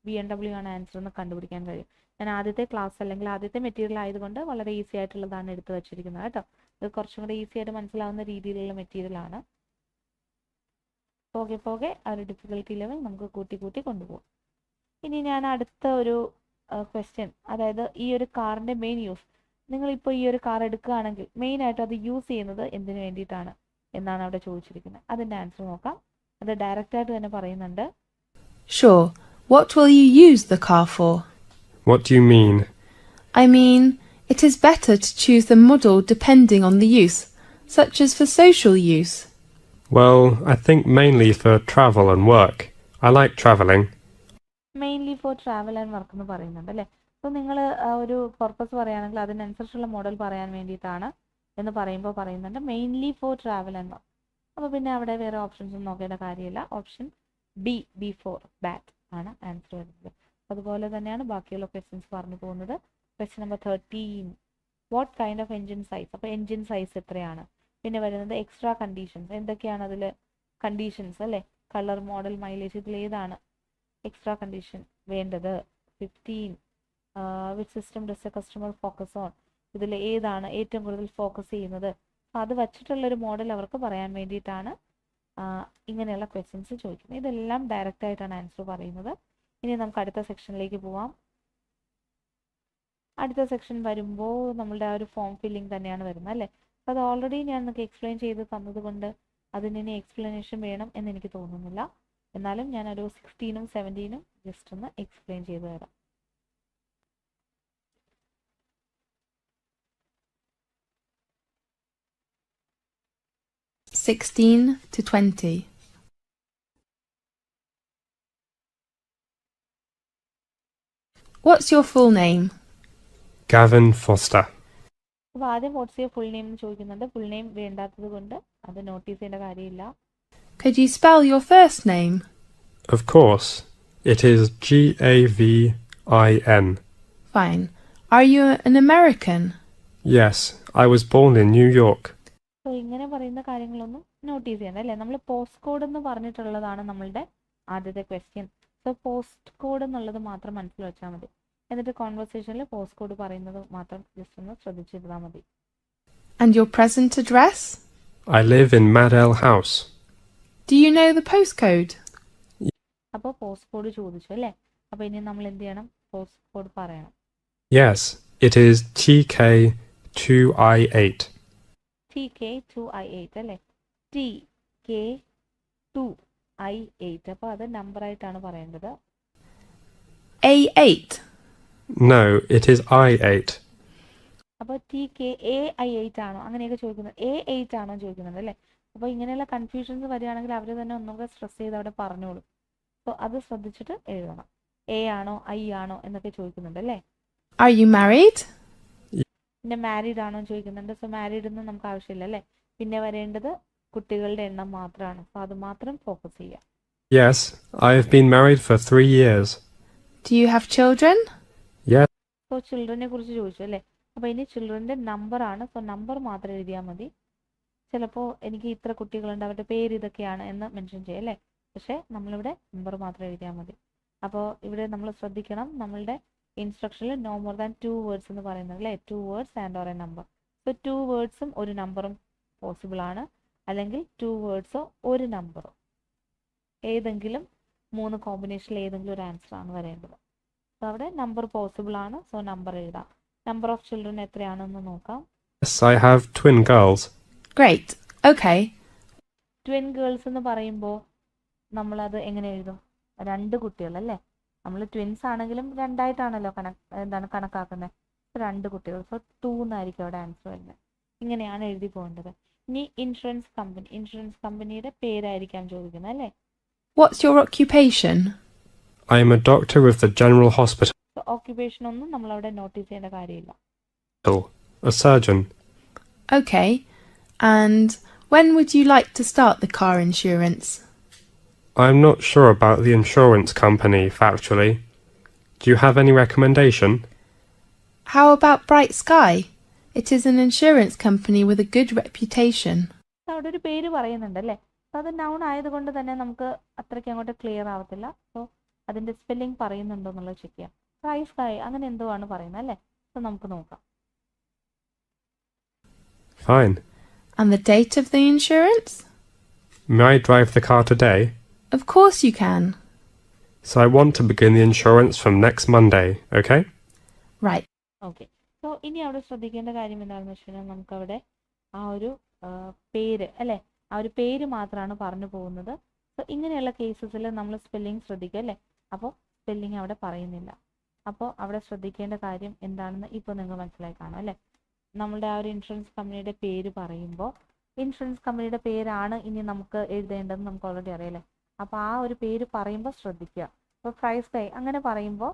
BMW ആണ് ആൻസർ എന്ന് കണ്ടുപിടിക്കാൻ കഴിയും. ഞാൻ ആദ്യത്തെ ക്ലാസ് അല്ലെങ്കിൽ ആദ്യത്തെ മെറ്റീരിയൽ ആയതുകൊണ്ട് വളരെ ഈസി ആയിട്ടുള്ളതാണ് എടുത്തു വെച്ചിരിക്കുന്നത് കേട്ടോ. ഇത് കുറച്ചും കൂടെ ഈസി ആയിട്ട് മനസ്സിലാവുന്ന രീതിയിലുള്ള മെറ്റീരിയലാണ്. പോകെ പോകെ ആ ഒരു ഡിഫിക്കൽട്ടി ലെവൽ നമുക്ക് കൂട്ടി കൂട്ടി കൊണ്ടുപോകും. ഇനി ഞാൻ അടുത്ത ഒരു ക്വസ്റ്റ്യൻ, അതായത് ഈ ഒരു കാറിൻ്റെ മെയിൻ യൂസ്, നിങ്ങളിപ്പോൾ ഈ ഒരു കാർ എടുക്കുകയാണെങ്കിൽ മെയിനായിട്ട് അത് യൂസ് ചെയ്യുന്നത് എന്തിനു വേണ്ടിയിട്ടാണ് എന്നാണ് അവിടെ ചോദിച്ചിരിക്കുന്നത്. അതിൻ്റെ ആൻസർ നോക്കാം. അത് ഡയറക്റ്റായിട്ട് തന്നെ പറയുന്നുണ്ട്. Sure. What will you use the car for? What do you mean? I mean, it is better to choose the model depending on the use, such as for social use. Well, I think mainly for travel and work. I like travelling. Mainly for travel and work എന്ന് പറയുന്നുണ്ട് അല്ലേ. അപ്പോൾ നിങ്ങൾ ഒരു purpose പറയുകയാണെങ്കിൽ അതിനനുസരിച്ചുള്ള model പറയാൻ വേണ്ടിയിട്ടാണ് എന്ന് പറയുമ്പോൾ പറയുന്നുണ്ട് mainly for travel and work. അപ്പോൾ പിന്നെ അവിടെ വേറെ ഓപ്ഷൻസ് ഒന്നും നോക്കേണ്ട കാര്യമില്ല. ഓപ്ഷൻ ബി ഫോർ ബാറ്റ് ആണ് ആൻസർ വരുന്നത്. അതുപോലെ തന്നെയാണ് ബാക്കിയുള്ള ക്വസ്റ്റ്യൻസ് പറഞ്ഞു പോകുന്നത്. Question number 13, what kind of engine size? അപ്പോൾ എൻജിൻ സൈസ് എത്രയാണ്? പിന്നെ വരുന്നത് എക്സ്ട്രാ കണ്ടീഷൻസ്, എന്തൊക്കെയാണ് അതിൽ കണ്ടീഷൻസ് അല്ലേ. കളർ, മോഡൽ, മൈലേജ്, ഇതിലേതാണ് എക്സ്ട്രാ കണ്ടീഷൻ വേണ്ടത്? 15 which system does a customer focus on, ഇതിൽ ഏതാണ് ഏറ്റവും കൂടുതൽ ഫോക്കസ് ചെയ്യുന്നത്. അപ്പോൾ അത് വച്ചിട്ടുള്ളൊരു മോഡൽ അവർക്ക് പറയാൻ വേണ്ടിയിട്ടാണ് ഇങ്ങനെയുള്ള ക്വസ്റ്റ്യൻസ് ചോദിക്കുന്നത്. ഇതെല്ലാം ഡയറക്റ്റ് ആയിട്ടാണ് ആൻസർ പറയുന്നത്. ഇനി നമുക്ക് അടുത്ത സെക്ഷനിലേക്ക് പോവാം. അടുത്ത സെക്ഷൻ വരുമ്പോൾ നമ്മളുടെ ആ ഒരു ഫോം ഫില്ലിംഗ് തന്നെയാണ് വരുന്നത് അല്ലേ. അപ്പോൾ അത് ഓൾറെഡി ഞാൻ നിങ്ങൾക്ക് എക്സ്പ്ലെയിൻ ചെയ്ത് തന്നതുകൊണ്ട് അതിന് എക്സ്പ്ലനേഷൻ വേണം എന്ന് എനിക്ക് തോന്നുന്നില്ല. എന്നാലും ഞാനൊരു 16ഉം 17ഉം ജസ്റ്റ് ഒന്ന് എക്സ്പ്ലെയിൻ ചെയ്ത് തരാം. (16 to 20). What's your full name? Gavin Foster. അപ്പോൾ ആദ്യം വാട്ട്സ് യുവർ ഫുൾ നെയിം എന്ന് ചോദിക്കുന്നുണ്ട്. ഫുൾ നെയിം വേണ്ടാത്തത് കൊണ്ട് അത് നോട്ടീസ് ചെയ്യേണ്ട കാര്യമില്ല. Could you spell your first name? Of course. It is Gavin. Fine. Are you an American? Yes, I was born in New York. So ഇങ്ങനെ പറയുന്ന കാര്യങ്ങളൊന്നും നോട്ടീസ് ചെയ്യണം അല്ലേ. നമ്മൾ പോസ്റ്റ് കോഡ് എന്ന് പറഞ്ഞിട്ടുള്ളതാണ് നമ്മളുടെ ആദ്യത്തെ ക്വസ്റ്റ്യൻ. സോ പോസ്റ്റ് കോഡ് എന്നുള്ളത് മാത്രം മനസ്സിൽ വെച്ചാൽ മതി. എന്നിട്ട് കോൺവെർസേഷനിൽ പോസ്റ്റ് കോഡ് പറയുന്നത് മാത്രം ജസ്റ്റ് ഒന്ന് ശ്രദ്ധിച്ചിരുന്നാൽ മതി. And your present address? I live in Madell House. Do you know the postcode? അപ്പോൾ പോസ്റ്റ് കോഡ് ചോദിച്ചു അല്ലേ. അപ്പോൾ ഇനി നമ്മൾ എന്ത് ചെയ്യണം? പോസ്റ്റ് കോഡ് പറയണം. Yes, it is TK2I8. TK2I8 അല്ലേ. TK2I8. അപ്പോൾ അത് നമ്പറായിട്ടാണ് പറയേണ്ടത്. A8? No, it is I8. അപ്പോൾ TKAI8 ആണോ അങ്ങനെയൊക്കെ ചോദിക്കുന്നത്. A8 ആണോ ചോദിക്കുന്നുണ്ട് അല്ലേ. അപ്പോൾ ഇങ്ങനെയുള്ള കൺഫ്യൂഷൻസ് വരികയാണെങ്കിൽ അവർ തന്നെ ഒന്നുകൂടെ സ്ട്രെസ് ചെയ്ത് അവിടെ പറഞ്ഞോളൂ. സോ അത് ശ്രദ്ധിച്ചിട്ട് എഴുതണം. A ആണോ I ആണോ എന്നൊക്കെ ചോദിക്കുന്നുണ്ട് അല്ലേ. Are you married? പിന്നെ മാരീഡ് ആണോ ചോദിക്കുന്നുണ്ട്. സോ മാരീഡ് ഒന്നും നമുക്ക് ആവശ്യമില്ല അല്ലേ. പിന്നെ വരേണ്ടത് കുട്ടികളുടെ എണ്ണം മാത്രമാണ്. സോ അത് മാത്രം ഫോക്കസ് ചെയ്യുക. Yes, I have been married for 3 years. Do you have children? Yes. So ചിൽഡ്രനെ കുറിച്ച് ചോദിച്ചു അല്ലേ. അപ്പോൾ ഇനി ചിൽഡ്രൻ്റെ നമ്പറാണ്. സോ നമ്പർ മാത്രം എഴുതിയാൽ മതി. ചിലപ്പോൾ എനിക്ക് ഇത്ര കുട്ടികളുണ്ട് അവരുടെ പേര് ഇതൊക്കെയാണ് എന്ന് മെൻഷൻ ചെയ്യും അല്ലേ. പക്ഷേ നമ്മളിവിടെ നമ്പർ മാത്രം എഴുതിയാൽ മതി. അപ്പോൾ ഇവിടെ നമ്മൾ ശ്രദ്ധിക്കണം, നമ്മളുടെ ഇൻസ്ട്രക്ഷനിൽ നോ മോർ ദാൻ 2 വേർഡ്സ് എന്ന് പറയുന്നത് അല്ലേ. 2 words and or a number. So 2 വേർഡ്സും ഒരു നമ്പറും പോസിബിൾ ആണ്, അല്ലെങ്കിൽ 2 വേർഡ്സോ ഒരു നമ്പറോ ഏതെങ്കിലും 3 കോമ്പിനേഷനിൽ ഏതെങ്കിലും ഒരു ആൻസർ ആണ് വരേണ്ടത്. സോ അവിടെ നമ്പർ പോസിബിൾ ആണ്. സോ നമ്പർ എഴുതാം. നമ്പർ ഓഫ് ചിൽഡ്രൻ എത്രയാണെന്ന് നോക്കാം. Yes, I have twin girls. Great. Okay. Twin girls എന്ന് പറയുമ്പോൾ നമ്മളത് എങ്ങനെ എഴുതും? 2 കുട്ടികൾ അല്ലേ. നമ്മൾ ട്വിൻസ് ആണെങ്കിലും 2 ആയിട്ടാണല്ലോ കണക്കാക്കുന്നത്. 2 കുട്ടികൾ. സോ 2 എന്നായിരിക്കും അവിടെ ആൻസർ വരുന്നത്. ഇങ്ങനെയാണ് എഴുതി പോകേണ്ടത്. ഇനി ഇൻഷുറൻസ് കമ്പനിയുടെ പേരായിരിക്കാം ചോദിക്കുന്നത് അല്ലേ. What's your occupation? I am a doctor with the General Hospital. So occupation ഒന്നും നമ്മളവിടെ നോട്ടീസ് ചെയ്യേണ്ട കാര്യമില്ല. A surgeon. Okay. And when would you like to start the car insurance? I'm not sure about the insurance company, factually. Do you have any recommendation? How about Bright Sky? It is an insurance company with a good reputation. അവിടെ ഒരു പേര് പറയുന്നുണ്ട് അല്ലേ. അത് noun ആയതുകൊണ്ട് തന്നെ നമുക്ക് അത്രയ്ക്ക് അങ്ങോട്ട് ക്ലിയർ ആവത്തില്ല. സോ അതിൻ്റെ സ്പെല്ലിംഗ് പറയുന്നുണ്ടോ എന്നുള്ളത് ചെക്ക് ചെയ്യാം. ബ്രൈറ്റ് സ്കൈ അങ്ങനെ എന്തോ ആണ് പറയുന്നത് അല്ലേ. സോ നമുക്ക് നോക്കാം. Fine. And the date of the insurance? May I drive the car today? Of course you can. So I want to begin the insurance from next Monday, okay? Right. Okay. So ഇനി അവിടെ ശ്രദ്ധിക്കേണ്ട കാര്യം എന്താണെന്ന് വെച്ച് കഴിഞ്ഞാൽ നമുക്കവിടെ ആ ഒരു പേര് അല്ലേ, ആ ഒരു പേര് മാത്രമാണ് പറഞ്ഞു പോകുന്നത്. സോ ഇങ്ങനെയുള്ള കേസസിൽ നമ്മൾ സ്പെല്ലിംഗ് ശ്രദ്ധിക്കുക അല്ലേ. അപ്പോൾ സ്പെല്ലിംഗ് അവിടെ പറയുന്നില്ല. അപ്പോൾ അവിടെ ശ്രദ്ധിക്കേണ്ട കാര്യം എന്താണെന്ന് ഇപ്പോൾ നിങ്ങൾ മനസ്സിലായി കാണും അല്ലേ. നമ്മളുടെ ആ ഒരു ഇൻഷുറൻസ് കമ്പനിയുടെ പേര് പറയുമ്പോൾ ഇൻഷുറൻസ് കമ്പനിയുടെ പേരാണ് ഇനി നമുക്ക് എഴുതേണ്ടതെന്ന് നമുക്ക് ഓൾറെഡി അറിയാലേ. അപ്പോൾ ആ ഒരു പേര് പറയുമ്പോൾ ശ്രദ്ധിക്കുക. അപ്പോൾ പ്രൈസ് കൈ അങ്ങനെ പറയുമ്പോൾ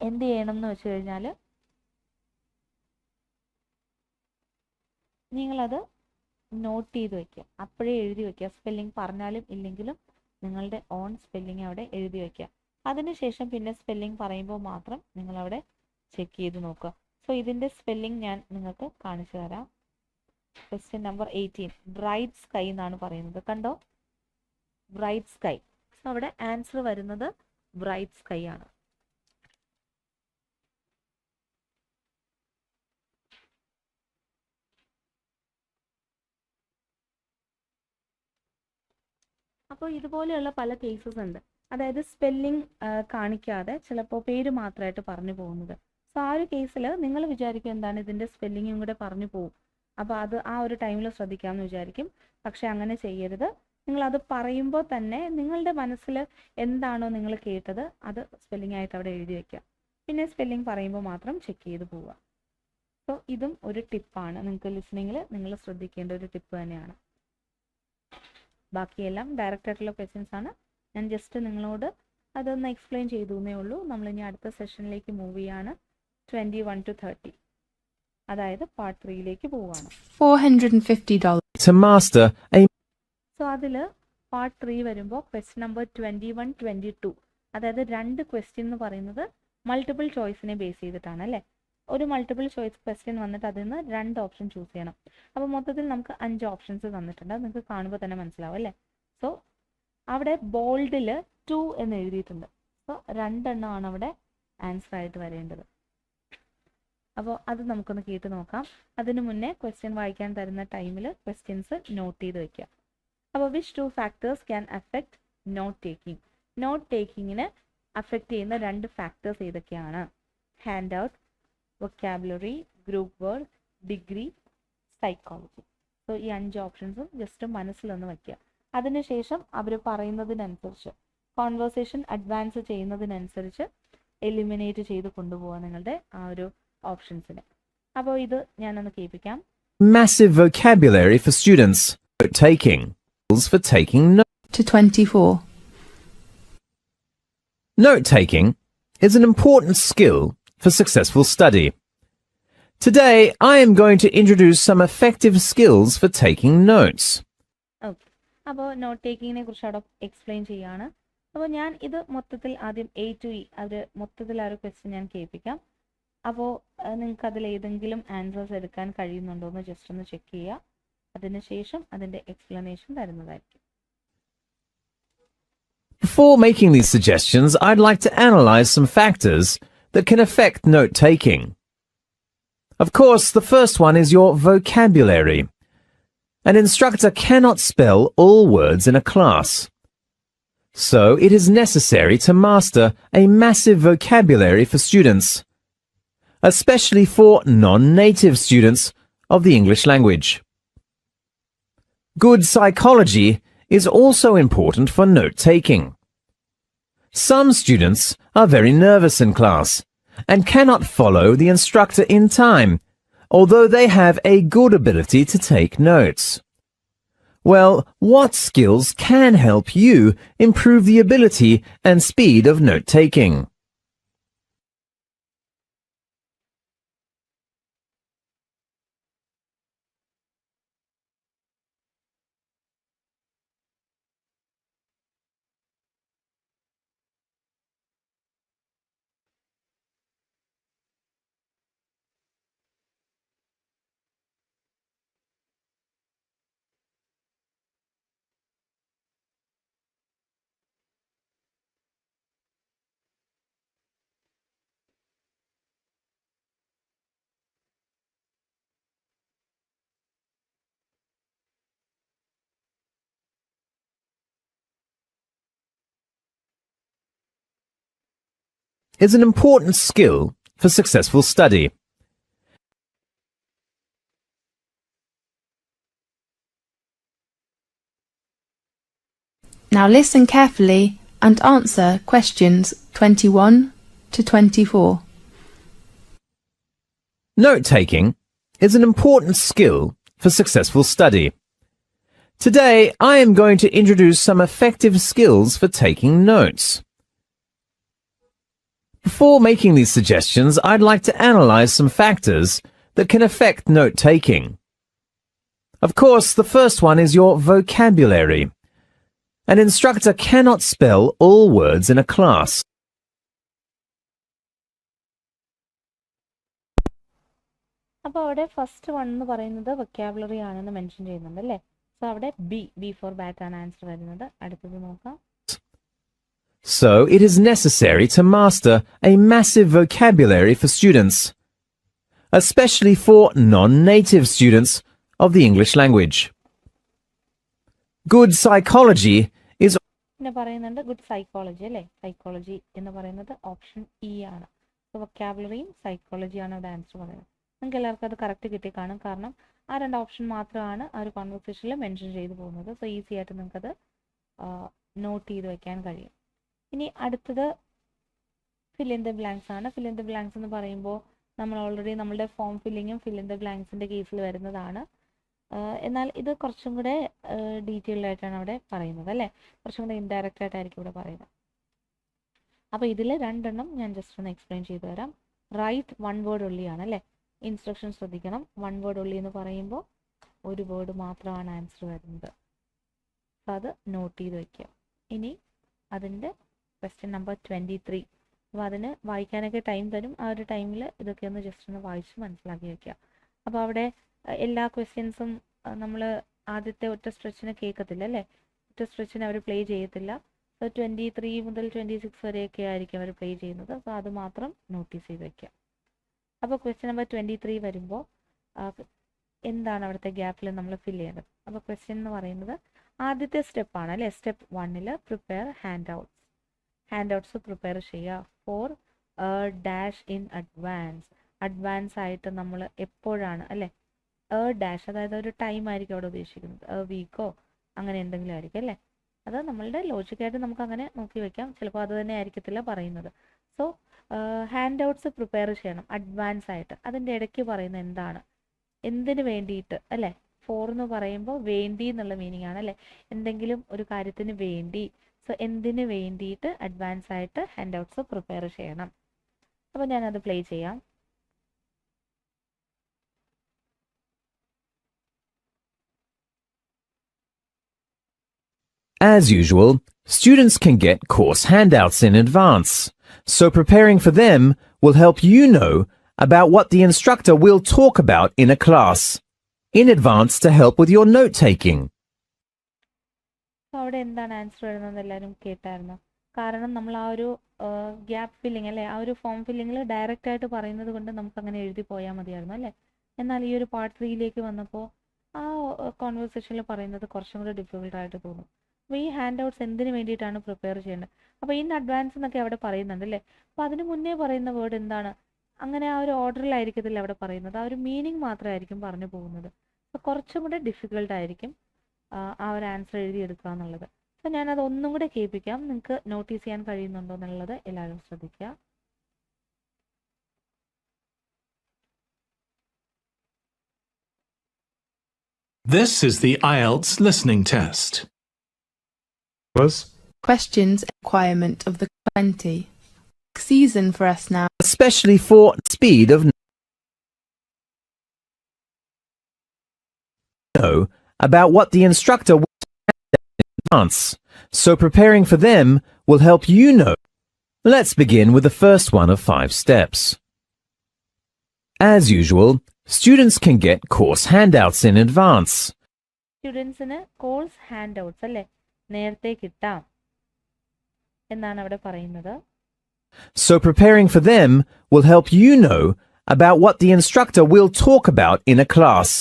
എന്ത് ചെയ്യണം എന്ന് വെച്ച് കഴിഞ്ഞാൽ നിങ്ങളത് നോട്ട് ചെയ്ത് വയ്ക്കുക. അപ്പോഴേ എഴുതി വയ്ക്കുക. സ്പെല്ലിംഗ് പറഞ്ഞാലും ഇല്ലെങ്കിലും നിങ്ങളുടെ ഓൺ സ്പെല്ലിംഗ് അവിടെ എഴുതി വയ്ക്കുക. അതിനുശേഷം പിന്നെ സ്പെല്ലിംഗ് പറയുമ്പോൾ മാത്രം നിങ്ങളവിടെ ചെക്ക് ചെയ്ത് നോക്കുക. സോ ഇതിൻ്റെ സ്പെല്ലിംഗ് ഞാൻ നിങ്ങൾക്ക് കാണിച്ചു തരാം. ക്വസ്റ്റ്യൻ നമ്പർ 18 ബ്രൈറ്റ് സ്കൈ എന്നാണ് പറയുന്നത്. കണ്ടോ, ബ്രൈറ്റ് സ്കൈ. സോ അവിടെ ആൻസർ വരുന്നത് ബ്രൈറ്റ് സ്കൈ ആണ്. അപ്പോൾ ഇതുപോലെയുള്ള പല കേസസ് ഉണ്ട്. അതായത് സ്പെല്ലിംഗ് കാണിക്കാതെ ചിലപ്പോൾ പേര് മാത്രമായിട്ട് പറഞ്ഞു പോകുന്നത്. സോ ആ ഒരു കേസിൽ നിങ്ങൾ വിചാരിക്കും എന്താണ് ഇതിൻ്റെ സ്പെല്ലിങ്ങും കൂടെ പറഞ്ഞു പോകും. അപ്പോൾ അത് ആ ഒരു ടൈമിൽ ശ്രദ്ധിക്കാമെന്ന് വിചാരിക്കും. പക്ഷേ അങ്ങനെ ചെയ്യരുത്. നിങ്ങളത് പറയുമ്പോൾ തന്നെ നിങ്ങളുടെ മനസ്സിൽ എന്താണോ നിങ്ങൾ കേട്ടത് അത് സ്പെല്ലിംഗ് ആയിട്ട് അവിടെ എഴുതി വയ്ക്കുക. പിന്നെ സ്പെല്ലിംഗ് പറയുമ്പോൾ മാത്രം ചെക്ക് ചെയ്ത് പോവുക. സോ ഇതും ഒരു ടിപ്പാണ്. നിങ്ങൾക്ക് ലിസണിങ്ങിൽ നിങ്ങൾ ശ്രദ്ധിക്കേണ്ട ഒരു ടിപ്പ് തന്നെയാണ്. ബാക്കിയെല്ലാം ഡയറക്റ്റ് ആയിട്ടുള്ള ക്വസ്റ്റ്യൻസ് ആണ്. ഞാൻ ജസ്റ്റ് നിങ്ങളോട് അതൊന്ന് എക്സ്പ്ലെയിൻ ചെയ്തു എന്നേ ഉള്ളൂ. നമ്മളിനി അടുത്ത സെഷനിലേക്ക് മൂവ് ചെയ്യാണ്. 21 to 30, അതായത് പാർട്ട് 3യിലേക്ക് പോവുകയാണ്. $450. To master a സോ അതിൽ പാർട്ട് 3 വരുമ്പോൾ ക്വസ്റ്റ്യൻ നമ്പർ 21, 22, അതായത് 2 ക്വസ്റ്റ്യൻ എന്ന് പറയുന്നത് മൾട്ടിപ്പിൾ ചോയ്സിനെ ബേസ് ചെയ്തിട്ടാണ് അല്ലേ. ഒരു മൾട്ടിപ്പിൾ ചോയ്സ് ക്വസ്റ്റ്യൻ വന്നിട്ട് അതിൽ നിന്ന് 2 ഓപ്ഷൻ ചൂസ് ചെയ്യണം. അപ്പോൾ മൊത്തത്തിൽ നമുക്ക് 5 ഓപ്ഷൻസ് തന്നിട്ടുണ്ട്. അത് നിങ്ങൾക്ക് കാണുമ്പോൾ തന്നെ മനസ്സിലാവും അല്ലേ. സോ അവിടെ ബോൾഡിൽ 2 എന്ന് എഴുതിയിട്ടുണ്ട്. സോ 2 എണ്ണമാണ് അവിടെ ആൻസർ ആയിട്ട് വരേണ്ടത്. അപ്പോൾ അത് നമുക്കൊന്ന് കേട്ട് നോക്കാം. അതിനു മുന്നേ ക്വസ്റ്റ്യൻ വായിക്കാൻ തരുന്ന ടൈമിൽ ക്വസ്റ്റ്യൻസ് നോട്ട് ചെയ്ത് വെക്കുക. അപ്പോൾ which 2 factors can affect note taking? നോട്ട് ടേക്കിങ്ങിന് അഫക്റ്റ് ചെയ്യുന്ന 2 ഫാക്ടേഴ്സ് ഏതൊക്കെയാണ്? Hand out, vocabulary, group work, degree, psychology. So ഈ 5 ഓപ്ഷൻസും ജസ്റ്റ് മനസ്സിലൊന്ന് വയ്ക്കുക. അതിനുശേഷം അവർ പറയുന്നതിനനുസരിച്ച് കോൺവേഴ്സേഷൻ അഡ്വാൻസ് ചെയ്യുന്നതിനനുസരിച്ച് എലിമിനേറ്റ് ചെയ്ത് കൊണ്ടുപോകാം നിങ്ങളുടെ ആ ഒരു ഓപ്ഷൻസിനെ. അപ്പോൾ ഇത് ഞാനൊന്ന് കേൾപ്പിക്കാം. massive vocabulary for students. Note-taking. For taking notes. To 24. Note-taking is an important skill for successful study. Today, I am going to introduce some effective skills for taking notes. Okay, അപ്പോൾ നോട്ട് ടേക്കിങ്ങിനെ കുറിച്ച് അവിടെ explain ചെയ്യാണ്. അപ്പോൾ ഞാൻ ഇത് മൊത്തത്തിൽ ആദ്യം A to E അത് മൊത്തത്തിൽ ആ ഒരു ക്വസ്റ്റ്യൻ ഞാൻ കേൾപ്പിക്കാം. അപ്പോൾ നിങ്ങൾക്ക് അതിൽ ഏതെങ്കിലും ആൻസേഴ്സ് എടുക്കാൻ കഴിയുന്നുണ്ടോ എന്ന് ജസ്റ്റ് ഒന്ന് ചെക്ക് ചെയ്യുക. അതിനുശേഷം അതിൻ്റെ എക്സ്പ്ലനേഷൻ തരുന്നതായിരിക്കും. Before making these suggestions, I'd like to analyze some factors that can affect note-taking. Of course, the first one is your vocabulary. An instructor cannot spell all words in a class. So, it is necessary to master a massive vocabulary for students, especially for non-native students of the English language. Good psychology is also important for note-taking. Some students are very nervous in class and cannot follow the instructor in time, although they have a good ability to take notes. Well, what skills can help you improve the ability and speed of note-taking? Is an important skill for successful study. Now listen carefully and answer questions 21 to 24. Note-taking is an important skill for successful study. Today, I am going to introduce some effective skills for taking notes. Before making these suggestions, I'd like to analyze some factors that can affect note-taking. Of course, the first one is your vocabulary. An instructor cannot spell all words in a class. അപ്പോൾ അവിടെ first one എന്ന് പറയുന്നത് vocabulary ആണെന്ന് mention ചെയ്യുന്നുണ്ട് അല്ലേ. So അവിടെ B for bat ആണ് answer വരുന്നത്. അടുത്തത് നോക്കാം. So, it is necessary to master a massive vocabulary for students, especially for non-native students of the English language. Good psychology പിന്നെ പറയുന്നുണ്ട് ഗുഡ് സൈക്കോളജി അല്ലേ, സൈക്കോളജി എന്ന് പറയുന്നത് ഓപ്ഷൻ ഇ ആണ്. സോ വൊക്കാബുലറിയും സൈക്കോളജിയാണ് അവിടെ ആൻസർ പറയുന്നത്. നിങ്ങൾക്ക് എല്ലാവർക്കും അത് കറക്റ്റ് കിട്ടി കാണും, കാരണം ആ 2 ഓപ്ഷൻ മാത്രമാണ് ആ ഒരു കോൺവെർസേഷനിൽ മെൻഷൻ ചെയ്തു പോകുന്നത്. സോ ഈസി ആയിട്ട് നിങ്ങൾക്കത് നോട്ട് ചെയ്ത് വെക്കാൻ കഴിയും. ഇനി അടുത്തത് ഫിൽ ഇൻ ദ ബ്ലാങ്ക്സ് ആണ്. ഫിൽ ഇൻ ദ ബ്ലാങ്ക്സ് എന്ന് പറയുമ്പോൾ നമ്മൾ ഓൾറെഡി നമ്മുടെ ഫോം ഫില്ലിങ്ങും ഫിൽ ഇൻ ദ ബ്ലാങ്ക്സിൻ്റെ കേസിൽ വരുന്നതാണ്. എന്നാൽ ഇത് കുറച്ചും കൂടെ ഡീറ്റെയിൽഡ് ആയിട്ടാണ് അവിടെ പറയുന്നത് അല്ലേ, കുറച്ചും കൂടെ ഇൻഡയറക്റ്റ് ആയിട്ടായിരിക്കും ഇവിടെ പറയുന്നത്. അപ്പോൾ ഇതിൽ 2 എണ്ണം ഞാൻ ജസ്റ്റ് ഒന്ന് എക്സ്പ്ലെയിൻ ചെയ്തു തരാം. റൈറ്റ് 1 വേർഡ് ഒള്ളി ആണ് അല്ലേ, ഇൻസ്ട്രക്ഷൻ ശ്രദ്ധിക്കണം. 1 വേർഡ് ഒള്ളി എന്ന് പറയുമ്പോൾ 1 വേർഡ് മാത്രമാണ് ആൻസർ വരുന്നത്. അപ്പോൾ അത് നോട്ട് ചെയ്ത് വയ്ക്കുക. ഇനി അതിൻ്റെ ക്വസ്റ്റ്യൻ നമ്പർ 23. അപ്പോൾ അതിന് വായിക്കാനൊക്കെ ടൈം തരും. ആ ഒരു ടൈമിൽ ഇതൊക്കെ ഒന്ന് ജസ്റ്റ് ഒന്ന് വായിച്ച് മനസ്സിലാക്കി വയ്ക്കുക. അപ്പോൾ അവിടെ എല്ലാ ക്വസ്റ്റ്യൻസും നമ്മൾ ആദ്യത്തെ ഒറ്റ സ്ട്രെച്ചിന് കേൾക്കത്തില്ല അല്ലേ, ഒറ്റ സ്ട്രെച്ചിന് അവർ പ്ലേ ചെയ്യത്തില്ല. സോ 23 മുതൽ 26 വരെയൊക്കെ ആയിരിക്കും അവർ പ്ലേ ചെയ്യുന്നത്. സോ അത് മാത്രം നോട്ടീസ് ചെയ്ത് വയ്ക്കുക. അപ്പോൾ ക്വസ്റ്റ്യൻ നമ്പർ 23 വരുമ്പോൾ എന്താണ് അവിടുത്തെ ഗ്യാപ്പിൽ നമ്മൾ ഫില്ല് ചെയ്യേണ്ടത്? അപ്പോൾ ക്വസ്റ്റ്യൻ എന്ന് പറയുന്നത് ആദ്യത്തെ സ്റ്റെപ്പാണ് അല്ലേ, step 1 prepare hand outs prepare ചെയ്യുക ഫോർ ഡാഷ് ഇൻ അഡ്വാൻസ് ആയിട്ട് നമ്മൾ എപ്പോഴാണ് അല്ലേ, ഡാഷ് അതായത് ഒരു ടൈം ആയിരിക്കും അവിടെ ഉദ്ദേശിക്കുന്നത്, വീക്കോ അങ്ങനെ എന്തെങ്കിലും ആയിരിക്കും അല്ലേ. അത് നമ്മളുടെ ലോജിക്കായിട്ട് നമുക്ക് അങ്ങനെ നോക്കി വെക്കാം, ചിലപ്പോൾ അത് തന്നെ ആയിരിക്കത്തില്ല പറയുന്നത്. സോ ഹാൻഡ് ഔട്ട്സ് പ്രിപ്പയർ ചെയ്യണം അഡ്വാൻസ് ആയിട്ട്. അതിൻ്റെ ഇടയ്ക്ക് പറയുന്നത് എന്താണ്, എന്തിനു വേണ്ടിയിട്ട് അല്ലേ. ഫോർ എന്ന് പറയുമ്പോൾ വേണ്ടി എന്നുള്ള മീനിങ് ആണ് അല്ലേ, എന്തെങ്കിലും ഒരു കാര്യത്തിന് വേണ്ടി. സോ എന്തിനു വേണ്ടിയിട്ട് അഡ്വാൻസ് ആയിട്ട് ഹാൻഡ് ഔട്ട്സ് പ്രിപ്പയർ ചെയ്യണം. അപ്പോൾ ഞാനത് പ്ലേ ചെയ്യാം. As usual, students can get course handouts in advance, so preparing for them will help you know about what the instructor will talk about in a class in advance to help with your note-taking. അവിടെ എന്താണ് answer വരുന്നത് എല്ലാവരും കേട്ടായിരുന്നു. കാരണം നമ്മൾ ആ ഒരു gap filling അല്ലേ, ആ ഒരു ഫോം ഫില്ലിങ്ങിൽ ഡയറക്റ്റ് ആയിട്ട് പറയുന്നത് കൊണ്ട് നമുക്ക് അങ്ങനെ എഴുതി പോയാൽ മതിയായിരുന്നു അല്ലേ. എന്നാൽ ഈ ഒരു പാർട്ട് 3ലേക്ക് വന്നപ്പോൾ ആ കോൺവെർസേഷനിൽ പറയുന്നത് കുറച്ചും കൂടെ ഡിഫിക്കൽട്ടായിട്ട് തോന്നും. അപ്പോൾ ഈ ഹാൻഡ് ഔട്ട്സ് എന്തിനു വേണ്ടിയിട്ടാണ് പ്രിപ്പയർ ചെയ്യേണ്ടത്? അപ്പോൾ ഇൻ അഡ്വാൻസ് എന്നൊക്കെ അവിടെ പറയുന്നുണ്ട് അല്ലേ. അപ്പോൾ അതിന് മുന്നേ പറയുന്ന വേർഡ് എന്താണ്, അങ്ങനെ ആ ഒരു ഓർഡറിലായിരിക്കത്തില്ല അവിടെ പറയുന്നത്, ആ ഒരു മീനിങ് മാത്രമായിരിക്കും പറഞ്ഞു പോകുന്നത്. അപ്പോൾ കുറച്ചും കൂടെ ഡിഫിക്കൽട്ടായിരിക്കും ആ ഒരു ആൻസർ എഴുതിയെടുക്കുക എന്നുള്ളത്. അപ്പോൾ ഞാനത് ഒന്നും കൂടെ കേൾപ്പിക്കാം, നിങ്ങൾക്ക് നോട്ടീസ് ചെയ്യാൻ കഴിയുന്നുണ്ടോ എന്നുള്ളത് എല്ലാവരും ശ്രദ്ധിക്കുക. This is the IELTS listening test. Was Questions requirement of the 20. Season for us now. Especially for speed of know about what the instructor will in advance, so preparing for them will help you know. Let's begin with the first one of 5 steps. As usual, students can get course handouts in advance. സ്റ്റുഡൻസിന് course hand outs അല്ലേ നേരത്തെ കിട്ടാം എന്നാണ് അവിടെ പറയുന്നത്. So preparing for them will help you know about what the instructor will talk about in a class.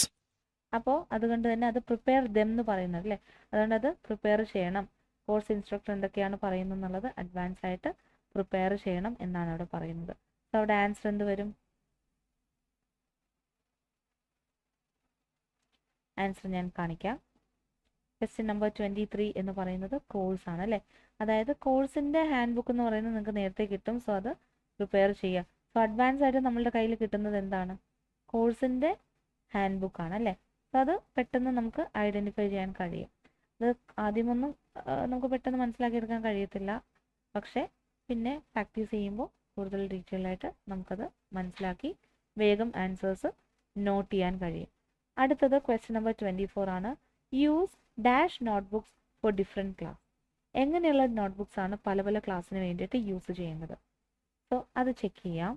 അപ്പോൾ അതുകൊണ്ട് തന്നെ അത് പ്രിപ്പയർ ദം എന്ന് പറയുന്നത് അല്ലേ, അതുകൊണ്ട് അത് പ്രിപ്പയർ ചെയ്യണം. കോഴ്സ് ഇൻസ്ട്രക്ടർ എന്തൊക്കെയാണ് പറയുന്നത് എന്നുള്ളത് അഡ്വാൻസ് ആയിട്ട് പ്രിപ്പയർ ചെയ്യണം എന്നാണ് അവിടെ പറയുന്നത്. അപ്പോൾ അവിടെ ആൻസർ എന്ത് വരും? ആൻസർ ഞാൻ കാണിക്കാം. ക്വസ്റ്റ്യൻ നമ്പർ 23 എന്ന് പറയുന്നത് കോഴ്സ് ആണ് അല്ലേ, അതായത് കോഴ്സിൻ്റെ ഹാൻഡ് ബുക്ക് എന്ന് പറയുന്നത് നിങ്ങൾക്ക് നേരത്തെ കിട്ടും. സോ അത് പ്രിപ്പയർ ചെയ്യുക. സോ അഡ്വാൻസ് ആയിട്ട് നമ്മളുടെ കയ്യിൽ കിട്ടുന്നത് എന്താണ്, കോഴ്സിൻ്റെ ഹാൻഡ് ബുക്കാണ് അല്ലേ. സോ അത് പെട്ടെന്ന് നമുക്ക് ഐഡൻറ്റിഫൈ ചെയ്യാൻ കഴിയും. അത് ആദ്യമൊന്നും നമുക്ക് പെട്ടെന്ന് മനസ്സിലാക്കിയെടുക്കാൻ കഴിയത്തില്ല, പക്ഷേ പിന്നെ പ്രാക്ടീസ് ചെയ്യുമ്പോൾ കൂടുതൽ ഡീറ്റെയിൽ ആയിട്ട് നമുക്കത് മനസ്സിലാക്കി വേഗം ആൻസേഴ്സ് നോട്ട് ചെയ്യാൻ കഴിയും. അടുത്തത് ക്വസ്റ്റ്യൻ നമ്പർ 24 ആണ്. Use dash notebooks for different class. എങ്ങനെയുള്ള നോട്ട്ബുക്സ് ആണ് പല പല ക്ലാസ്സിന് വേണ്ടിയിട്ട് യൂസ് ചെയ്യുന്നത്? സോ അത് ചെക്ക് ചെയ്യാം.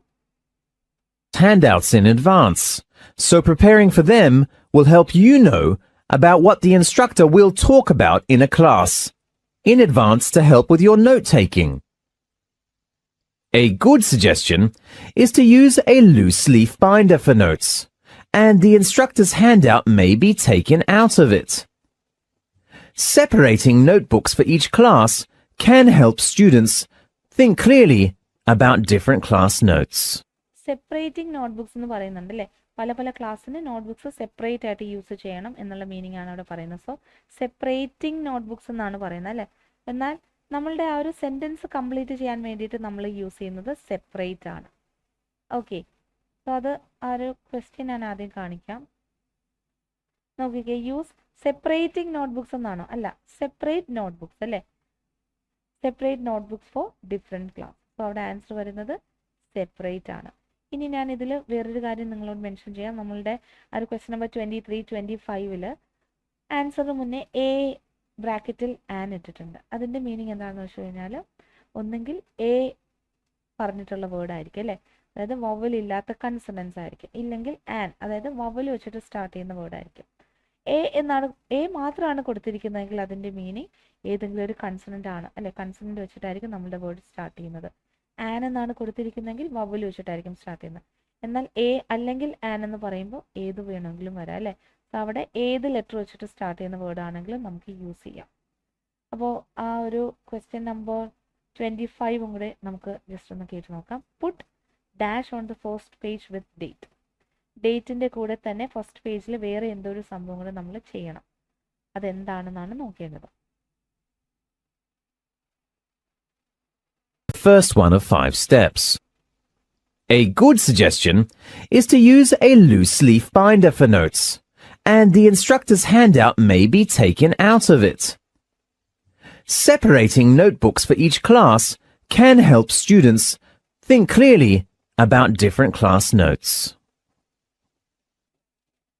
Handouts in advance, so preparing for them will help you know about what the instructor will talk about in a class in advance to help with your note-taking. A good suggestion is to use a loose leaf binder for notes, and the instructor's handout may be taken out of it. Separating notebooks for each class can help students think clearly about different class notes. Separating notebooks എന്ന് പറയുന്നുണ്ട് അല്ലേ. പല പല ക്ലാസ്സിന് notebooks separate ആയിട്ട് use ചെയ്യണം എന്നുള്ള meaning ആണ് അവിടെ പറയുന്നത്. സോ സെപ്പറേറ്റിംഗ് നോട്ട്ബുക്സ് എന്നാണ് പറയുന്നത് അല്ലേ. എന്നാൽ നമ്മളുടെ ആ ഒരു സെൻറ്റൻസ് കംപ്ലീറ്റ് ചെയ്യാൻ വേണ്ടിയിട്ട് നമ്മൾ യൂസ് ചെയ്യുന്നത് സെപ്പറേറ്റ് ആണ്. ഓക്കെ, സോ അത് ആ ഒരു ക്വസ്റ്റ്യൻ ഞാൻ ആദ്യം കാണിക്കാം. നോക്കിക്കേ, യൂസ് സെപ്പറേറ്റിംഗ് നോട്ട്ബുക്സ് എന്നാണോ? അല്ല, സെപ്പറേറ്റ് നോട്ട്ബുക്സ് അല്ലേ. Separate notebooks for different class. So അവിടെ ആൻസർ വരുന്നത് സെപ്പറേറ്റ് ആണ്. ഇനി ഞാൻ ഇതിൽ വേറൊരു കാര്യം നിങ്ങളോട് മെൻഷൻ ചെയ്യാം. നമ്മളുടെ ആ ഒരു ക്വസ്റ്റ്യൻ നമ്പർ 23, 25 ആൻസറിന് മുന്നേ എ ബ്രാക്കറ്റിൽ ആൻ ഇട്ടിട്ടുണ്ട്. അതിൻ്റെ മീനിങ് എന്താണെന്ന് വെച്ച് കഴിഞ്ഞാൽ ഒന്നെങ്കിൽ എ പറഞ്ഞിട്ടുള്ള വേർഡ് ആയിരിക്കും അല്ലേ, അതായത് വവൽ ഇല്ലാത്ത കൺസണൻസ് ആയിരിക്കും, ഇല്ലെങ്കിൽ ആൻ അതായത് വവൽ വെച്ചിട്ട് സ്റ്റാർട്ട് ചെയ്യുന്ന വേർഡ് ആയിരിക്കും. എ മാത്രമാണ് കൊടുത്തിരിക്കുന്നതെങ്കിൽ അതിൻ്റെ മീനിങ് ഏതെങ്കിലും ഒരു കൺസണൻ്റ് ആണ് അല്ലെ, കൺസണൻ്റ് വെച്ചിട്ടായിരിക്കും നമ്മുടെ വേർഡ് സ്റ്റാർട്ട് ചെയ്യുന്നത്. ആൻ എന്നാണ് കൊടുത്തിരിക്കുന്നതെങ്കിൽ വവൽ വെച്ചിട്ടായിരിക്കും സ്റ്റാർട്ട് ചെയ്യുന്നത്. എന്നാൽ എ അല്ലെങ്കിൽ ആൻ എന്ന് പറയുമ്പോൾ ഏത് വേണമെങ്കിലും വരാം അല്ലേ. സോ അവിടെ ഏത് ലെറ്റർ വെച്ചിട്ട് സ്റ്റാർട്ട് ചെയ്യുന്ന വേർഡ് ആണെങ്കിലും നമുക്ക് യൂസ് ചെയ്യാം. അപ്പോൾ ആ ഒരു ക്വസ്റ്റ്യൻ നമ്പർ 25 കൂടെ നമുക്ക് ജസ്റ്റ് ഒന്ന് കേട്ട് നോക്കാം. Put dash on the first page with date. ഡേറ്റിൻ്റെ കൂടെ തന്നെ ഫസ്റ്റ് പേജിൽ വേറെ എന്തോ ഒരു സംഭവം കൂടെ നമ്മൾ ചെയ്യണം. അതെന്താണെന്നാണ് നോക്കേണ്ടത്. First one of 5 steps. A good suggestion is to use a loose leaf binder for notes, and the instructor's handout may be taken out of it. Separating notebooks for each class can help students think clearly about different class notes.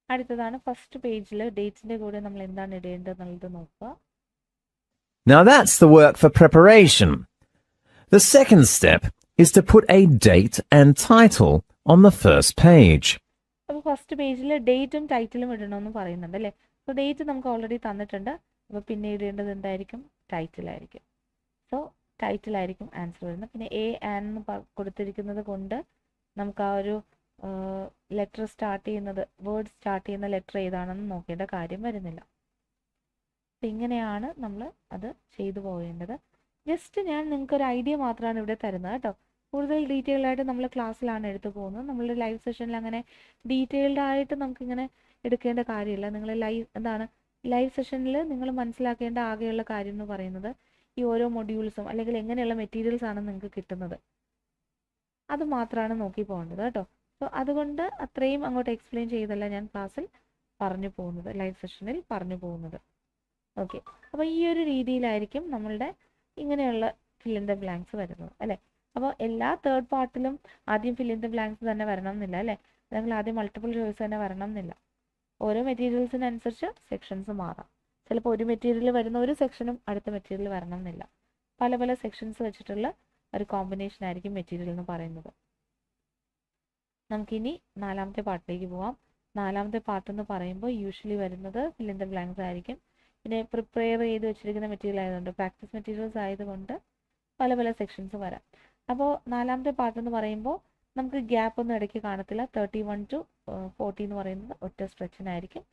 അടുത്തതാണ് first പേജിൽ ഡേറ്റിൻ്റെ കൂടെ നമ്മൾ എന്താണ് ഇടേണ്ടതെന്നുള്ളത് നോക്കുക. Now that's the work for preparation. The second step is to put a date and title on the first page. അപ്പോൾ first പേജിൽ ഡേറ്റും ടൈറ്റിലും ഇടണമെന്ന് പറയുന്നുണ്ട് അല്ലേ. സോ ഡേറ്റ് നമുക്ക് ഓൾറെഡി തന്നിട്ടുണ്ട്. അപ്പോൾ പിന്നെ ഇടേണ്ടത് എന്തായിരിക്കും? ടൈറ്റിലായിരിക്കും. സോ ടൈറ്റിലായിരിക്കും ആൻസർ വരുന്നത്. പിന്നെ എ ആൻ എന്ന് കൊടുത്തിരിക്കുന്നത് കൊണ്ട് നമുക്ക് ആ ഒരു ലെറ്റർ സ്റ്റാർട്ട് ചെയ്യുന്നത്, വേർഡ് സ്റ്റാർട്ട് ചെയ്യുന്ന ലെറ്റർ ഏതാണെന്ന് നോക്കേണ്ട കാര്യം വരുന്നില്ല. ഇങ്ങനെയാണ് നമ്മൾ അത് ചെയ്തു പോകേണ്ടത്. ജസ്റ്റ് ഞാൻ നിങ്ങൾക്കൊരു ഐഡിയ മാത്രമാണ് ഇവിടെ തരുന്നത് കേട്ടോ. കൂടുതൽ ഡീറ്റെയിൽഡ് ആയിട്ട് നമ്മൾ ക്ലാസ്സിലാണ് എടുത്തു പോകുന്നത്. നമ്മളുടെ ലൈവ് സെഷനിൽ അങ്ങനെ ഡീറ്റെയിൽഡ് ആയിട്ട് നമുക്കിങ്ങനെ എടുക്കേണ്ട കാര്യമില്ല. നിങ്ങൾ ലൈവ് സെഷനിൽ നിങ്ങൾ മനസ്സിലാക്കേണ്ട ആകെയുള്ള കാര്യം എന്ന് പറയുന്നത് ഈ ഓരോ മൊഡ്യൂൾസും അല്ലെങ്കിൽ എങ്ങനെയുള്ള മെറ്റീരിയൽസ് ആണ് നിങ്ങൾക്ക് കിട്ടുന്നത്, അത് മാത്രമാണ് നോക്കി പോകേണ്ടത് കേട്ടോ. സോ അതുകൊണ്ട് അത്രയും അങ്ങോട്ട് എക്സ്പ്ലെയിൻ ചെയ്തല്ല ഞാൻ ക്ലാസ്സിൽ പറഞ്ഞു പോകുന്നത്, ലൈവ് സെഷനിൽ പറഞ്ഞു പോകുന്നത്. ഓക്കെ, അപ്പോൾ ഈ ഒരു രീതിയിലായിരിക്കും നമ്മളുടെ ഇങ്ങനെയുള്ള ഫിൽ ഇൻ ദ ബ്ലാങ്ക്സ് വരുന്നത് അല്ലേ. അപ്പോൾ എല്ലാ തേർഡ് പാർട്ടിലും ആദ്യം ഫിൽ ഇൻ ദ ബ്ലാങ്ക്സ് തന്നെ വരണം എന്നില്ല അല്ലേ, അല്ലെങ്കിൽ ആദ്യം മൾട്ടിപ്പിൾ ചോയ്സ് തന്നെ വരണം എന്നില്ല. ഓരോ മെറ്റീരിയൽസിനനുസരിച്ച് സെക്ഷൻസ് മാറാം. ചിലപ്പോൾ ഒരു മെറ്റീരിയൽ വരുന്ന ഒരു സെക്ഷനും അടുത്ത മെറ്റീരിയൽ വരണം എന്നില്ല. പല പല സെക്ഷൻസ് വെച്ചിട്ടുള്ള ഒരു കോമ്പിനേഷൻ ആയിരിക്കും മെറ്റീരിയൽ എന്ന് പറയുന്നത്. നമുക്കിനി 4ാമത്തെ പാർട്ടിലേക്ക് പോവാം. 4ാമത്തെ പാർട്ട് എന്ന് പറയുമ്പോൾ യൂഷ്വലി വരുന്നത് ഫിൽ ഇൻ ദ ബ്ലാങ്ക്സ് ആയിരിക്കും. പിന്നെ പ്രിപ്പയർ ചെയ്ത് വെച്ചിരിക്കുന്ന മെറ്റീരിയൽ ആയതുകൊണ്ട്, പ്രാക്ടീസ് മെറ്റീരിയൽസ് ആയതുകൊണ്ട് പല പല സെക്ഷൻസ് വരാം. അപ്പോൾ 4ാമത്തെ പാർട്ട് എന്ന് പറയുമ്പോൾ നമുക്ക് ഗ്യാപ്പ് ഒന്നും ഇടയ്ക്ക് കാണത്തില്ല. 31 to 40 എന്ന് പറയുന്നത് ഒറ്റ സ്ട്രെച്ചിനായിരിക്കും.